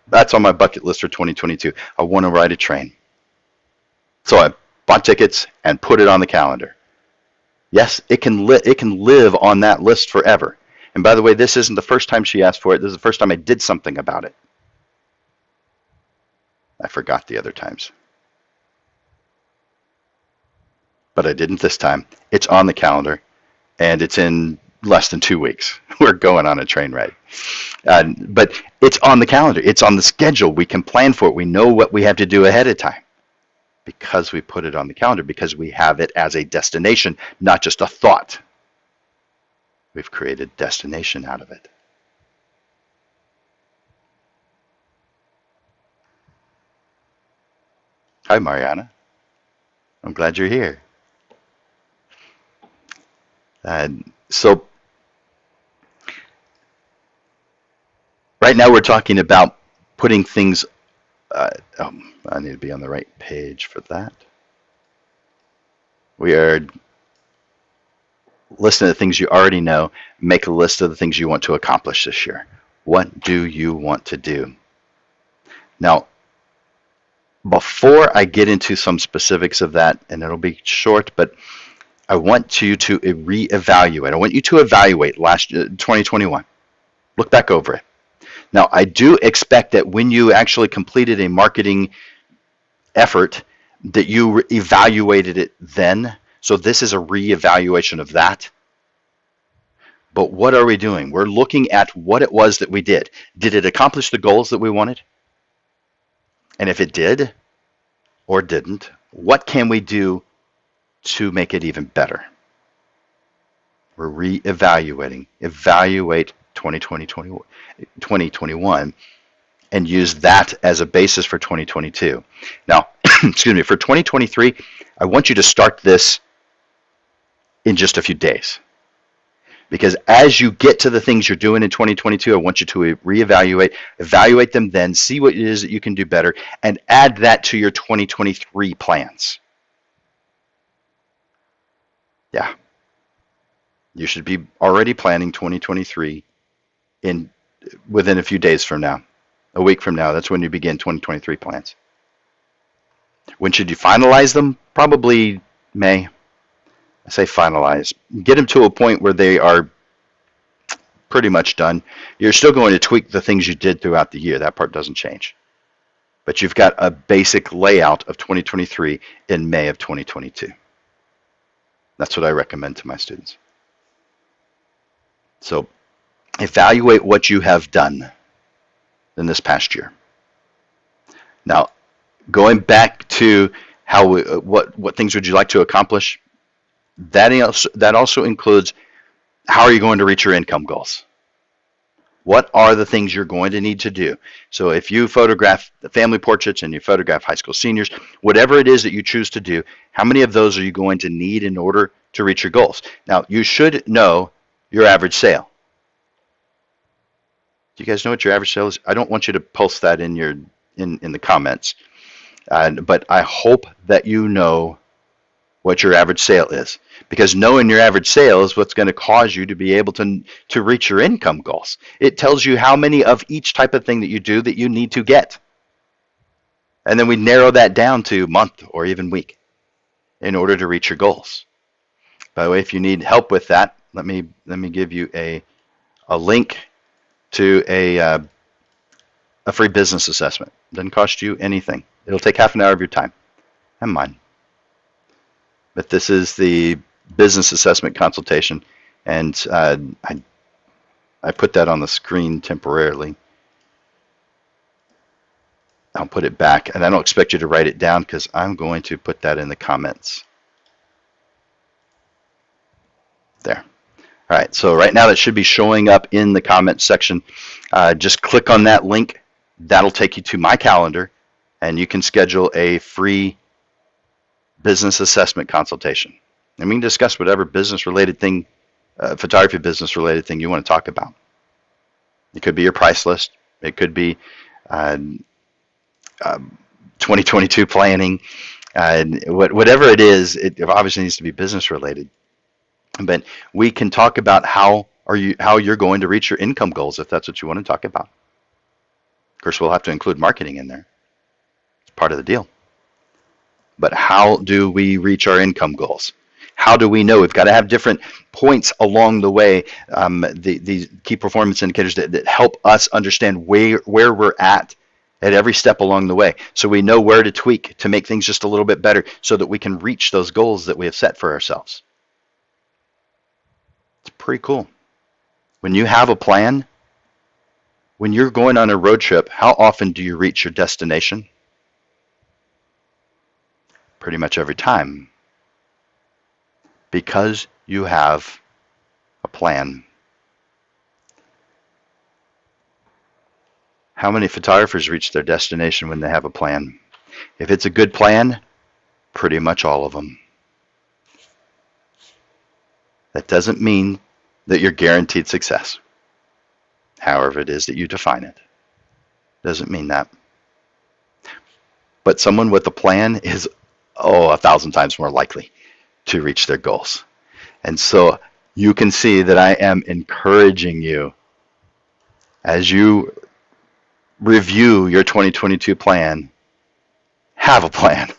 that's on my bucket list for 2022. I want to ride a train. So I bought tickets and put it on the calendar. Yes, it can live on that list forever. And by the way, this isn't the first time she asked for it. This is the first time I did something about it. I forgot the other times. But I didn't this time. It's on the calendar, and it's in less than 2 weeks. We're going on a train ride. But it's on the calendar. It's on the schedule. We can plan for it. We know what we have to do ahead of time because we put it on the calendar, because we have it as a destination, not just a thought. We've created destination out of it. Hi, Mariana. I'm glad you're here. So right now we're talking about putting things, I need to be on the right page for that. We are listing the things you already know. Make a list of the things you want to accomplish this year. What do you want to do? Now, before I get into some specifics of that, and it'll be short, but I want you to reevaluate. I want you to evaluate 2021. Look back over it. Now, I do expect that when you actually completed a marketing effort, that you evaluated it then. So this is a reevaluation of that. But what are we doing? We're looking at what it was that we did. Did it accomplish the goals that we wanted? And if it did or didn't, what can we do to make it even better? We're re-evaluating. Evaluate 2021 and use that as a basis for 2022. Now, excuse me, for 2023, I want you to start this in just a few days. Because as you get to the things you're doing in 2022, I want you to reevaluate, evaluate them then, see what it is that you can do better, and add that to your 2023 plans. Yeah. You should be already planning 2023 within a few days from now. A week from now, that's when you begin 2023 plans. When should you finalize them? Probably May. I say finalize. Get them to a point where they are pretty much done. You're still going to tweak the things you did throughout the year. That part doesn't change. But you've got a basic layout of 2023 in May of 2022. That's what I recommend to my students. So evaluate what you have done in this past year. Now, going back to what things would you like to accomplish? That also includes, how are you going to reach your income goals? What are the things you're going to need to do? So if you photograph the family portraits and you photograph high school seniors, whatever it is that you choose to do, how many of those are you going to need in order to reach your goals? Now, you should know your average sale. Do you guys know what your average sale is? I don't want you to post that in your in the comments, but I hope that you know what your average sale is, because knowing your average sale is what's going to cause you to be able to reach your income goals. It tells you how many of each type of thing that you do that you need to get, and then we narrow that down to month or even week in order to reach your goals. By the way, if you need help with that, let me give you a link to a free business assessment. It doesn't cost you anything. It'll take half an hour of your time and mine. But this is the business assessment consultation, and I put that on the screen temporarily. I'll put it back, and I don't expect you to write it down because I'm going to put that in the comments. There. All right, so right now that should be showing up in the comments section. Just click on that link. That'll take you to my calendar, and you can schedule a free business assessment consultation. And we can discuss whatever business-related thing, photography business-related thing you want to talk about. It could be your price list. It could be 2022 planning. Whatever it is, it obviously needs to be business-related. But we can talk about how you're going to reach your income goals if that's what you want to talk about. Of course, we'll have to include marketing in there. It's part of the deal. But how do we reach our income goals? How do we know? We've got to have different points along the way, the key performance indicators that help us understand where we're at every step along the way. So we know where to tweak to make things just a little bit better so that we can reach those goals that we have set for ourselves. It's pretty cool. When you have a plan, when you're going on a road trip, how often do you reach your destination? Pretty much every time. Because you have a plan. How many photographers reach their destination when they have a plan? If it's a good plan, pretty much all of them. That doesn't mean that you're guaranteed success. However it is that you define it. Doesn't mean that. But someone with a plan is 1,000 times more likely to reach their goals. And so you can see that I am encouraging you as you review your 2022 plan. Have a plan.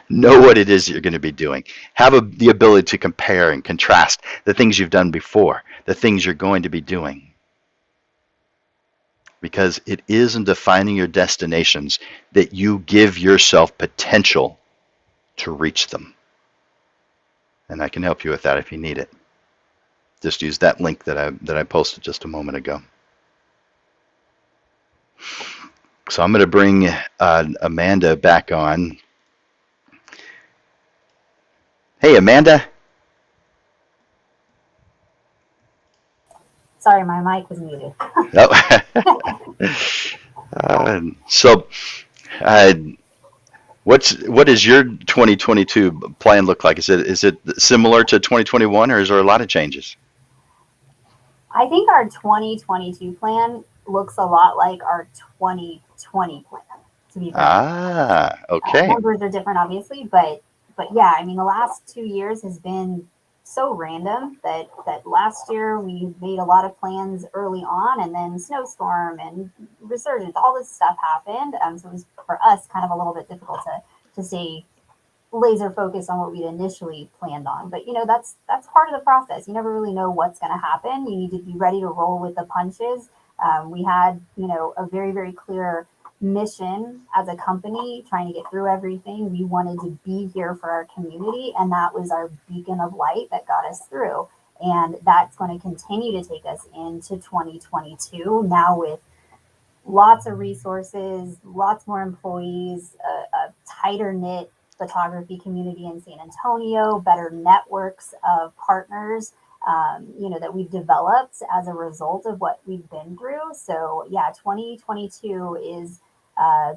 Know what it is that you're going to be doing. Have the ability to compare and contrast the things you've done before, the things you're going to be doing. Because it is in defining your destinations that you give yourself potential to reach them. And I can help you with that if you need it. Just use that link that I posted just a moment ago. So I'm going to bring Amanda back on. Hey, Amanda. Sorry, my mic was muted. What does your 2022 plan look like? Is it similar to 2021, or is there a lot of changes? I think our 2022 plan looks a lot like our 2020 plan, to be fair. Okay. Numbers are different, obviously, but yeah, I mean, the last 2 years has been so random that last year we made a lot of plans early on, and then snowstorm and resurgence, all this stuff happened. So it was for us kind of a little bit difficult to stay laser focused on what we'd initially planned on. But that's part of the process. You never really know what's going to happen. You need to be ready to roll with the punches. We had a very, very clear mission as a company, trying to get through everything. We wanted to be here for our community, and that was our beacon of light that got us through. And that's going to continue to take us into 2022 now with lots of resources, lots more employees, a tighter knit photography community in San Antonio, better networks of partners. that we've developed as a result of what we've been through. So yeah, 2022 is uh,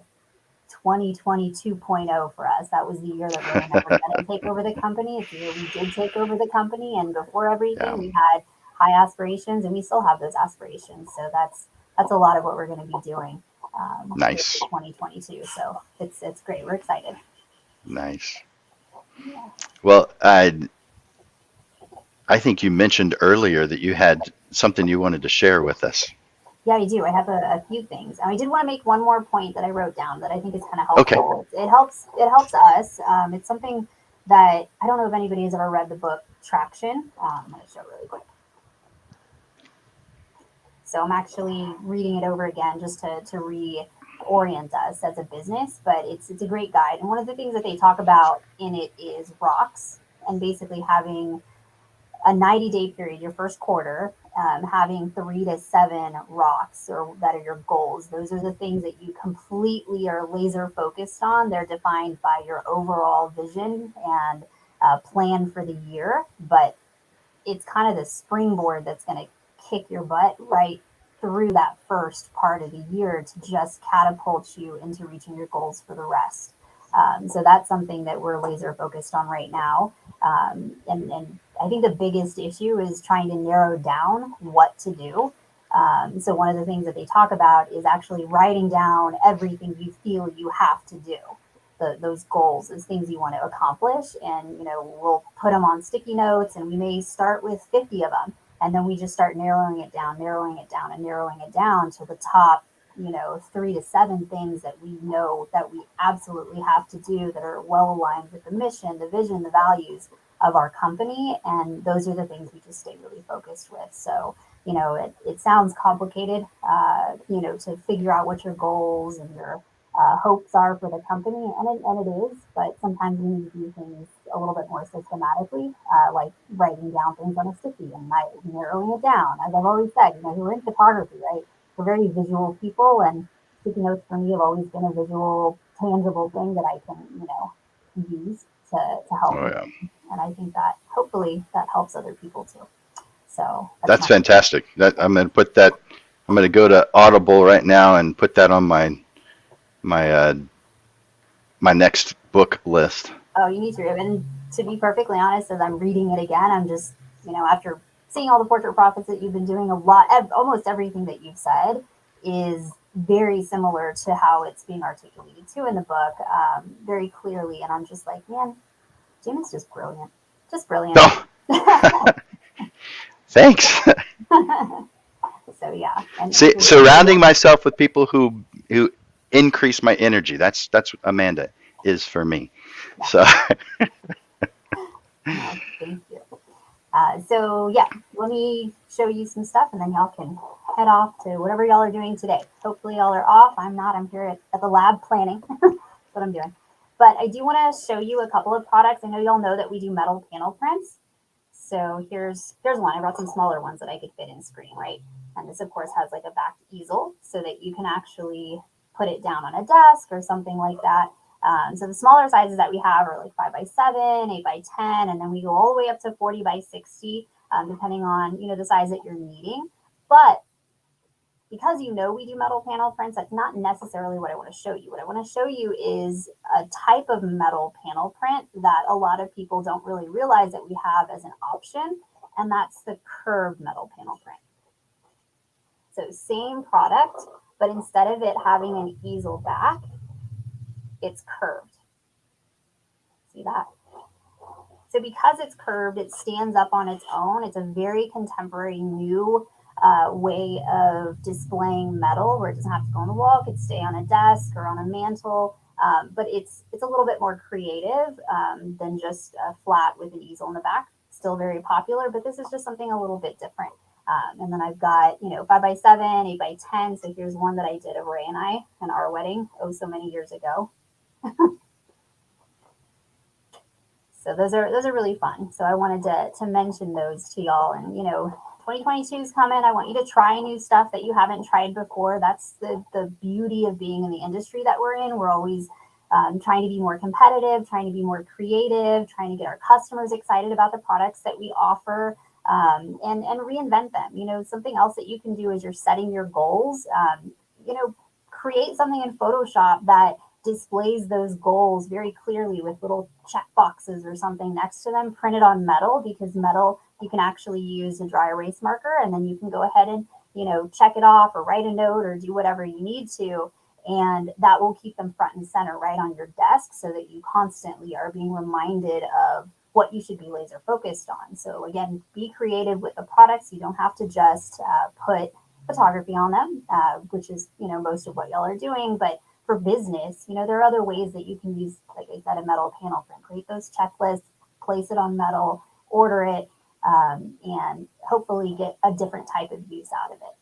2022.0 for us. That was the year that Ray and I were going to take over the company. It's the year we did take over the company, and before Yeah. everything, we had high aspirations, and we still have those aspirations. So that's a lot of what we're going to be doing here Nice. in 2022. So it's great. We're excited. Nice. Yeah. Well, I think you mentioned earlier that you had something you wanted to share with us. Yeah, I do. I have a few things. And I did want to make one more point that I wrote down that I think is kind of Okay. helpful. It helps us. It's something that I don't know if anybody has ever read the book Traction. I'm going to show really quick. So I'm actually reading it over again just to reorient us as a business. But it's a great guide. And one of the things that they talk about in it is rocks and basically having a 90-day period, your first quarter, having 3 to 7 rocks or that are your goals. Those are the things that you completely are laser focused on. They're defined by your overall vision and plan for the year, but it's kind of the springboard that's going to kick your butt right through that first part of the year to just catapult you into reaching your goals for the rest. So that's something that we're laser focused on right now. And I think the biggest issue is trying to narrow down what to do. So one of the things that they talk about is actually writing down everything you feel you have to do. Those goals, those things you want to accomplish, and we'll put them on sticky notes, and we may start with 50 of them, and then we just start narrowing it down, narrowing it down, and narrowing it down to the top 3 to 7 things that we know that we absolutely have to do that are well aligned with the mission, the vision, the values of our company. And those are the things we just stay really focused with. So, it sounds complicated, to figure out what your goals and your hopes are for the company, and it is, but sometimes we need to do things a little bit more systematically, like writing down things on a sticky and narrowing it down. As I've always said, we're in photography, right? We're very visual people, and sticky notes for me have always been a visual, tangible thing that I can, use to help Oh me. yeah. And I think that hopefully that helps other people too. So that's That's my fantastic. That I'm going to put that. I'm going to go to Audible right now and put that on my my next book list. Oh, you need to. And to be perfectly honest, as I'm reading it again, I'm just, after seeing all the portrait profits that you've been doing, almost everything that you've said is very similar to how it's being articulated too in the book, very clearly. And I'm just like, man, Jim is just brilliant. Just brilliant. Oh, thanks. So, yeah. And See, surrounding myself with people who increase my energy. That's what Amanda is for me. yeah, So no, thank you. So yeah, let me show you some stuff, and then y'all can head off to whatever y'all are doing today. Hopefully y'all are off. I'm not. I'm here at the lab planning. That's what I'm doing. But I do want to show you a couple of products. I know y'all know that we do metal panel prints. So here's one. I brought some smaller ones that I could fit in screen, right? And this of course has like a back easel so that you can actually put it down on a desk or something like that. So the smaller sizes that we have are like 5x7, 8x10, and then we go all the way up to 40x60, depending on the size that you're needing. But because we do metal panel prints, that's not necessarily what I want to show you. What I want to show you is a type of metal panel print that a lot of people don't really realize that we have as an option, and that's the curved metal panel print. So same product, but instead of it having an easel back, it's curved. See that? So because it's curved, it stands up on its own. It's a very contemporary new way of displaying metal where it doesn't have to go on the wall. It could stay on a desk or on a mantle. But it's a little bit more creative than just flat with an easel in the back. Still very popular, but this is just something a little bit different. And then I've got 5x7, 8x10. So here's one that I did of Ray and I in our wedding so many years ago. So those are really fun. So I wanted to mention those to y'all. And 2022 is coming. I want you to try new stuff that you haven't tried before. That's the beauty of being in the industry that we're in. We're always trying to be more competitive, trying to be more creative, trying to get our customers excited about the products that we offer. and reinvent them. Something else that you can do as you're setting your goals, create something in Photoshop that displays those goals very clearly with little check boxes or something next to them, printed on metal, because metal you can actually use a dry erase marker, and then you can go ahead and check it off or write a note or do whatever you need to, and that will keep them front and center right on your desk, so that you constantly are being reminded of what you should be laser focused on. So again, be creative with the products. You don't have to just put photography on them, which is most of what y'all are doing. But for business, there are other ways that you can use, like I said, a metal panel print. Create those checklists, place it on metal, order it, and hopefully get a different type of use out of it.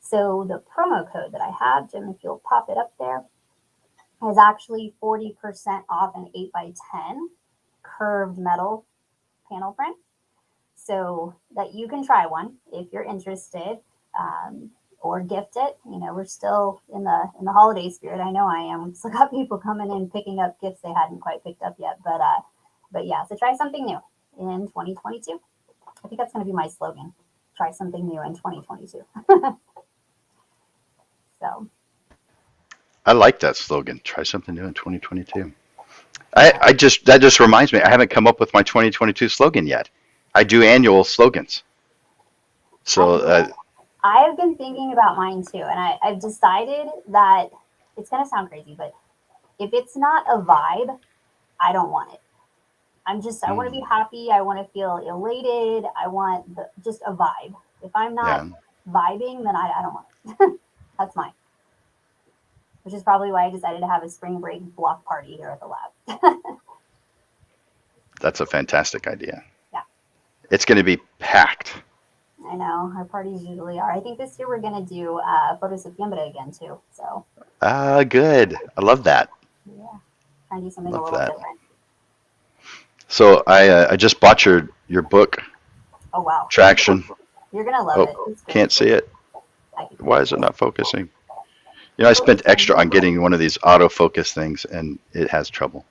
So the promo code that I have, Jim, if you'll pop it up there, is actually 40% off an 8x10 curved metal panel print, so that you can try one if you're interested, or gift it. We're still in the holiday spirit. I know I am. We still got people coming in picking up gifts they hadn't quite picked up yet, but yeah. So try something new in 2022. I think that's going to be my slogan. Try something new in 2022. So I like that slogan. Try something new in 2022. That just reminds me, I haven't come up with my 2022 slogan yet. I do annual slogans. So I've been thinking about mine too, and I've decided that it's going to sound crazy, but if it's not a vibe, I don't want it. I want to be happy. I want to feel elated. I want just a vibe. If I'm not vibing, then I don't want it. That's mine. Which is probably why I decided to have a spring break block party here at the lab. That's a fantastic idea. Yeah. It's going to be packed. I know. Our parties usually are. I think this year we're going to do Photo September again, too. So. Good. I love that. Yeah. Trying to do something a little different. So I just bought your book. Oh, wow. Traction. You're going to love it. Can't see it. Why is it not focusing? I spent extra on getting one of these autofocus things, and it has trouble.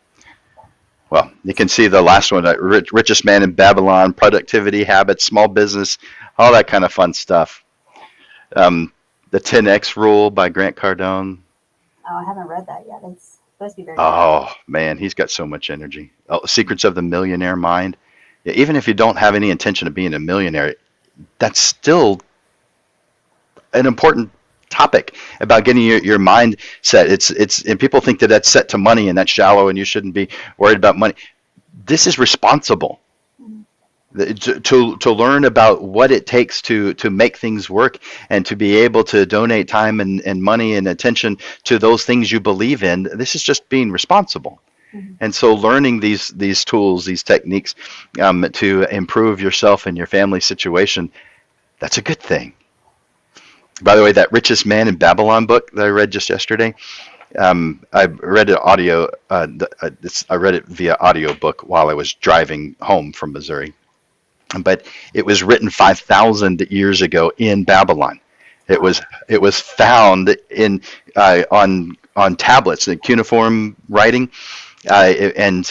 Well, you can see the last one, Richest Man in Babylon, Productivity Habits, Small Business, all that kind of fun stuff. The 10X Rule by Grant Cardone. Oh, I haven't read that yet. It's supposed to be very good. Man, he's got so much energy. Secrets of the Millionaire Mind. Yeah, even if you don't have any intention of being a millionaire, that's still an important topic about getting your mind set. It's and people think that that's set to money and that's shallow and you shouldn't be worried about money. This is responsible. To learn about what it takes to make things work and to be able to donate time and money and attention to those things you believe in. This is just being responsible. And so learning these tools, these techniques to improve yourself and your family situation, that's a good thing. By the way, that Richest Man in Babylon book that I read just yesterday, I read it I read it via audiobook while I was driving home from Missouri. But it was written 5,000 years ago in Babylon. It was found in on tablets, in cuneiform writing, and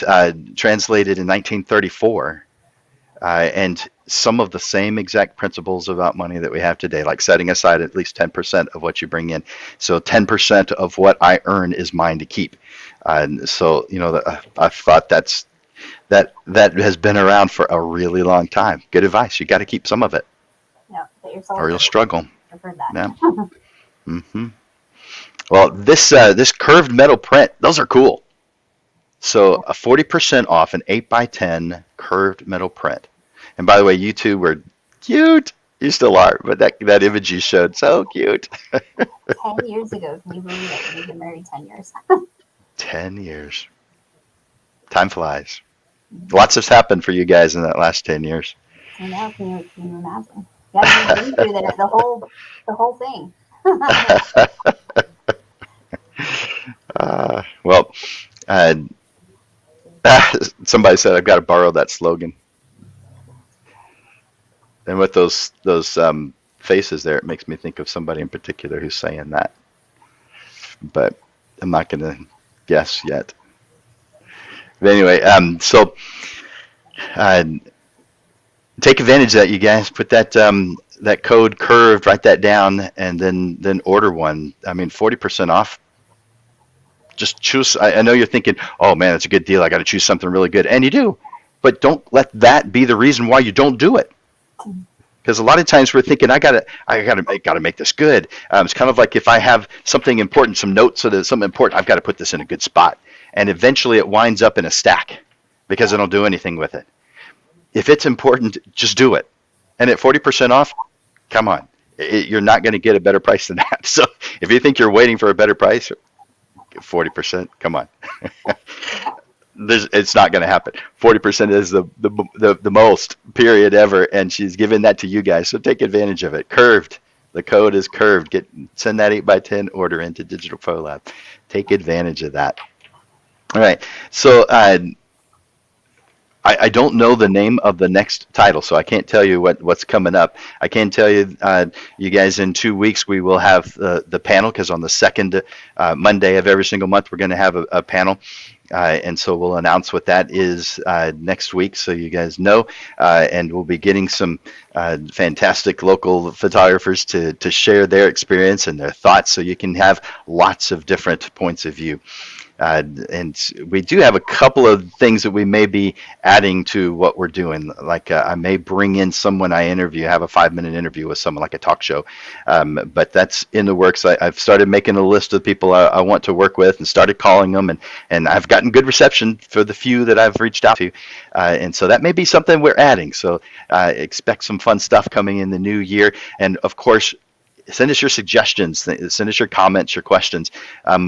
translated in 1934. And some of the same exact principles about money that we have today, like setting aside at least 10% of what you bring in. So 10% of what I earn is mine to keep. And so, I thought that has been around for a really long time. Good advice. You got to keep some of it. Yeah, or you'll struggle. I've heard that. Yeah. Mm-hmm. Well, this curved metal print, those are cool. So a 40% off an 8x10 curved metal print. And by the way, you two were cute. You still are, but that image you showed, so cute. 10 years ago. Can you believe it? We've been married 10 years. 10 years. Time flies. Lots has happened for you guys in that last 10 years. I know. Can you imagine? You have to been through the whole thing. Well, somebody said I've got to borrow that slogan. And with those faces there, it makes me think of somebody in particular who's saying that. But I'm not going to guess yet. But anyway, so take advantage of that, you guys. Put that code curved, write that down, and then order one. I mean, 40% off. Just choose. I know you're thinking, oh man, that's a good deal. I got to choose something really good, and you do. But don't let that be the reason why you don't do it. Because a lot of times we're thinking, I gotta make this good. It's kind of like if I have something important, some notes, so there's something important, I've got to put this in a good spot, and eventually it winds up in a stack because I don't do anything with it. If it's important, just do it. And at 40% off, come on, you're not going to get a better price than that. So if you think you're waiting for a better price, 40%, come on. It's not going to happen. 40% is the most period ever, and she's giving that to you guys. So take advantage of it. Curved. The code is curved. Send that 8x10 order into Digital Pro Lab. Take advantage of that. All right. So I don't know the name of the next title, so I can't tell you what's coming up. I can tell you, you guys, in 2 weeks we will have the panel, because on the second Monday of every single month we're going to have a panel. And so we'll announce what that is next week, so you guys know. And we'll be getting some fantastic local photographers to share their experience and their thoughts, so you can have lots of different points of view. And we do have a couple of things that we may be adding to what we're doing. Like I may bring in someone I interview, have a 5-minute interview with someone, like a talk show. But that's in the works. I've started making a list of people I want to work with, and started calling them, and I've gotten good reception for the few that I've reached out to. And so that may be something we're adding. So expect some fun stuff coming in the new year. And of course, send us your suggestions, send us your comments, your questions.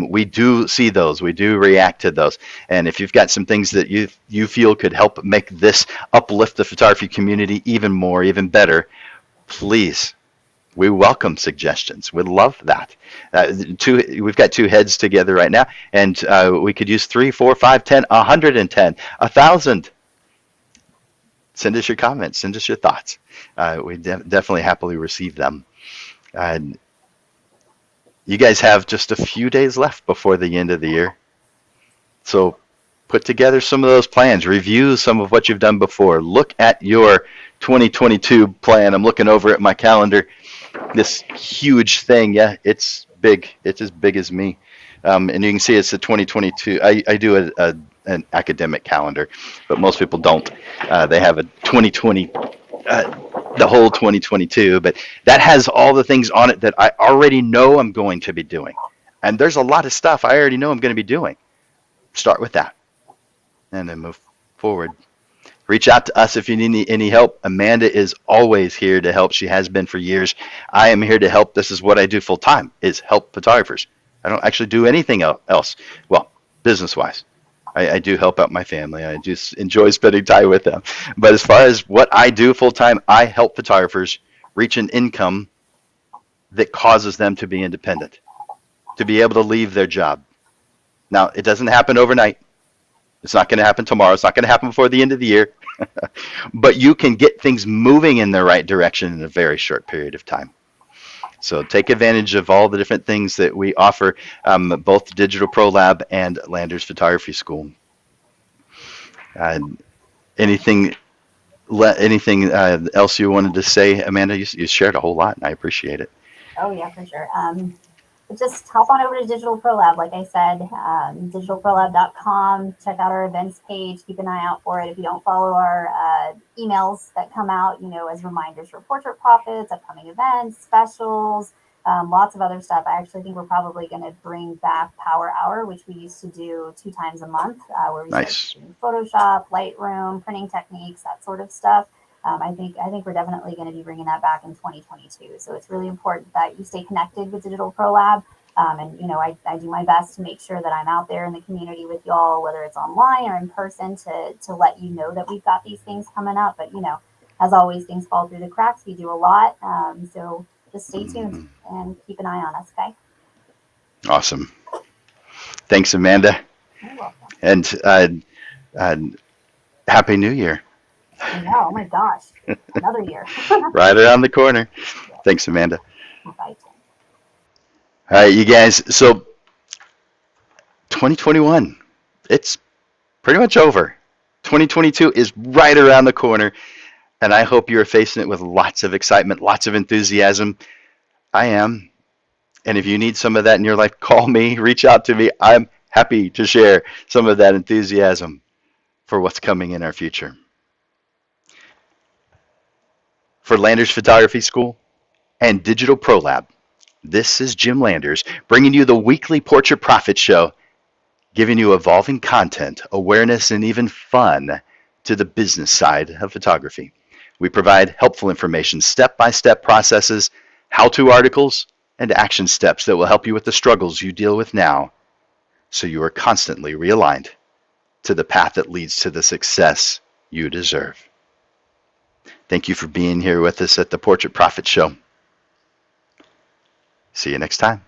We do see those, we do react to those. And if you've got some things that you feel could help make this uplift the photography community even more, even better, please, we welcome suggestions. We'd love that. We've got 2 heads together right now, and we could use 3, 4, 5, 10, 110, 1,000. Send us your comments, send us your thoughts. We definitely happily receive them. You guys have just a few days left before the end of the year. So put together some of those plans, review some of what you've done before, look at your 2022 plan. I'm looking over at my calendar, this huge thing. Yeah, it's big. It's as big as me. And you can see it's the 2022. I do an academic calendar, but most people don't. They have a 2020 the whole 2022, but that has all the things on it that I already know I'm going to be doing. And there's a lot of stuff I already know I'm going to be doing. Start with that and then move forward. Reach out to us if you need any help. Amanda is always here to help. She has been for years. I am here to help. This is what I do full time, is help photographers. I don't actually do anything else. Well, business-wise. I do help out my family. I just enjoy spending time with them. But as far as what I do full time, I help photographers reach an income that causes them to be independent, to be able to leave their job. Now, it doesn't happen overnight. It's not going to happen tomorrow. It's not going to happen before the end of the year. But you can get things moving in the right direction in a very short period of time. So take advantage of all the different things that we offer, both Digital Pro Lab and Landers Photography School. Anything else you wanted to say, Amanda? You shared a whole lot, and I appreciate it. Oh, yeah, for sure. Just hop on over to Digital Pro Lab, like I said, digitalprolab.com. Check out our events page. Keep an eye out for it. If you don't follow our emails that come out, as reminders for Portrait Profits, upcoming events, specials, lots of other stuff. I actually think we're probably going to bring back Power Hour, which we used to do 2 times a month, where we started doing Photoshop, Lightroom, printing techniques, that sort of stuff. I think we're definitely going to be bringing that back in 2022. So it's really important that you stay connected with Digital Pro Lab. And I do my best to make sure that I'm out there in the community with y'all, whether it's online or in person, to let you know that we've got these things coming up. But as always, things fall through the cracks. We do a lot. So just stay tuned and keep an eye on us, okay? Awesome. Thanks, Amanda. You're welcome. And Happy New Year. I know. Oh my gosh. Another year. Right around the corner. Thanks, Amanda. Bye. All right, you guys. So 2021, it's pretty much over. 2022 is right around the corner. And I hope you're facing it with lots of excitement, lots of enthusiasm. I am. And if you need some of that in your life, call me, reach out to me. I'm happy to share some of that enthusiasm for what's coming in our future. For Landers Photography School and Digital Pro Lab, this is Jim Landers bringing you the weekly Portrait Profit Show, giving you evolving content, awareness, and even fun to the business side of photography. We provide helpful information, step-by-step processes, how-to articles, and action steps that will help you with the struggles you deal with now, so you are constantly realigned to the path that leads to the success you deserve. Thank you for being here with us at the Portrait Profit Show. See you next time.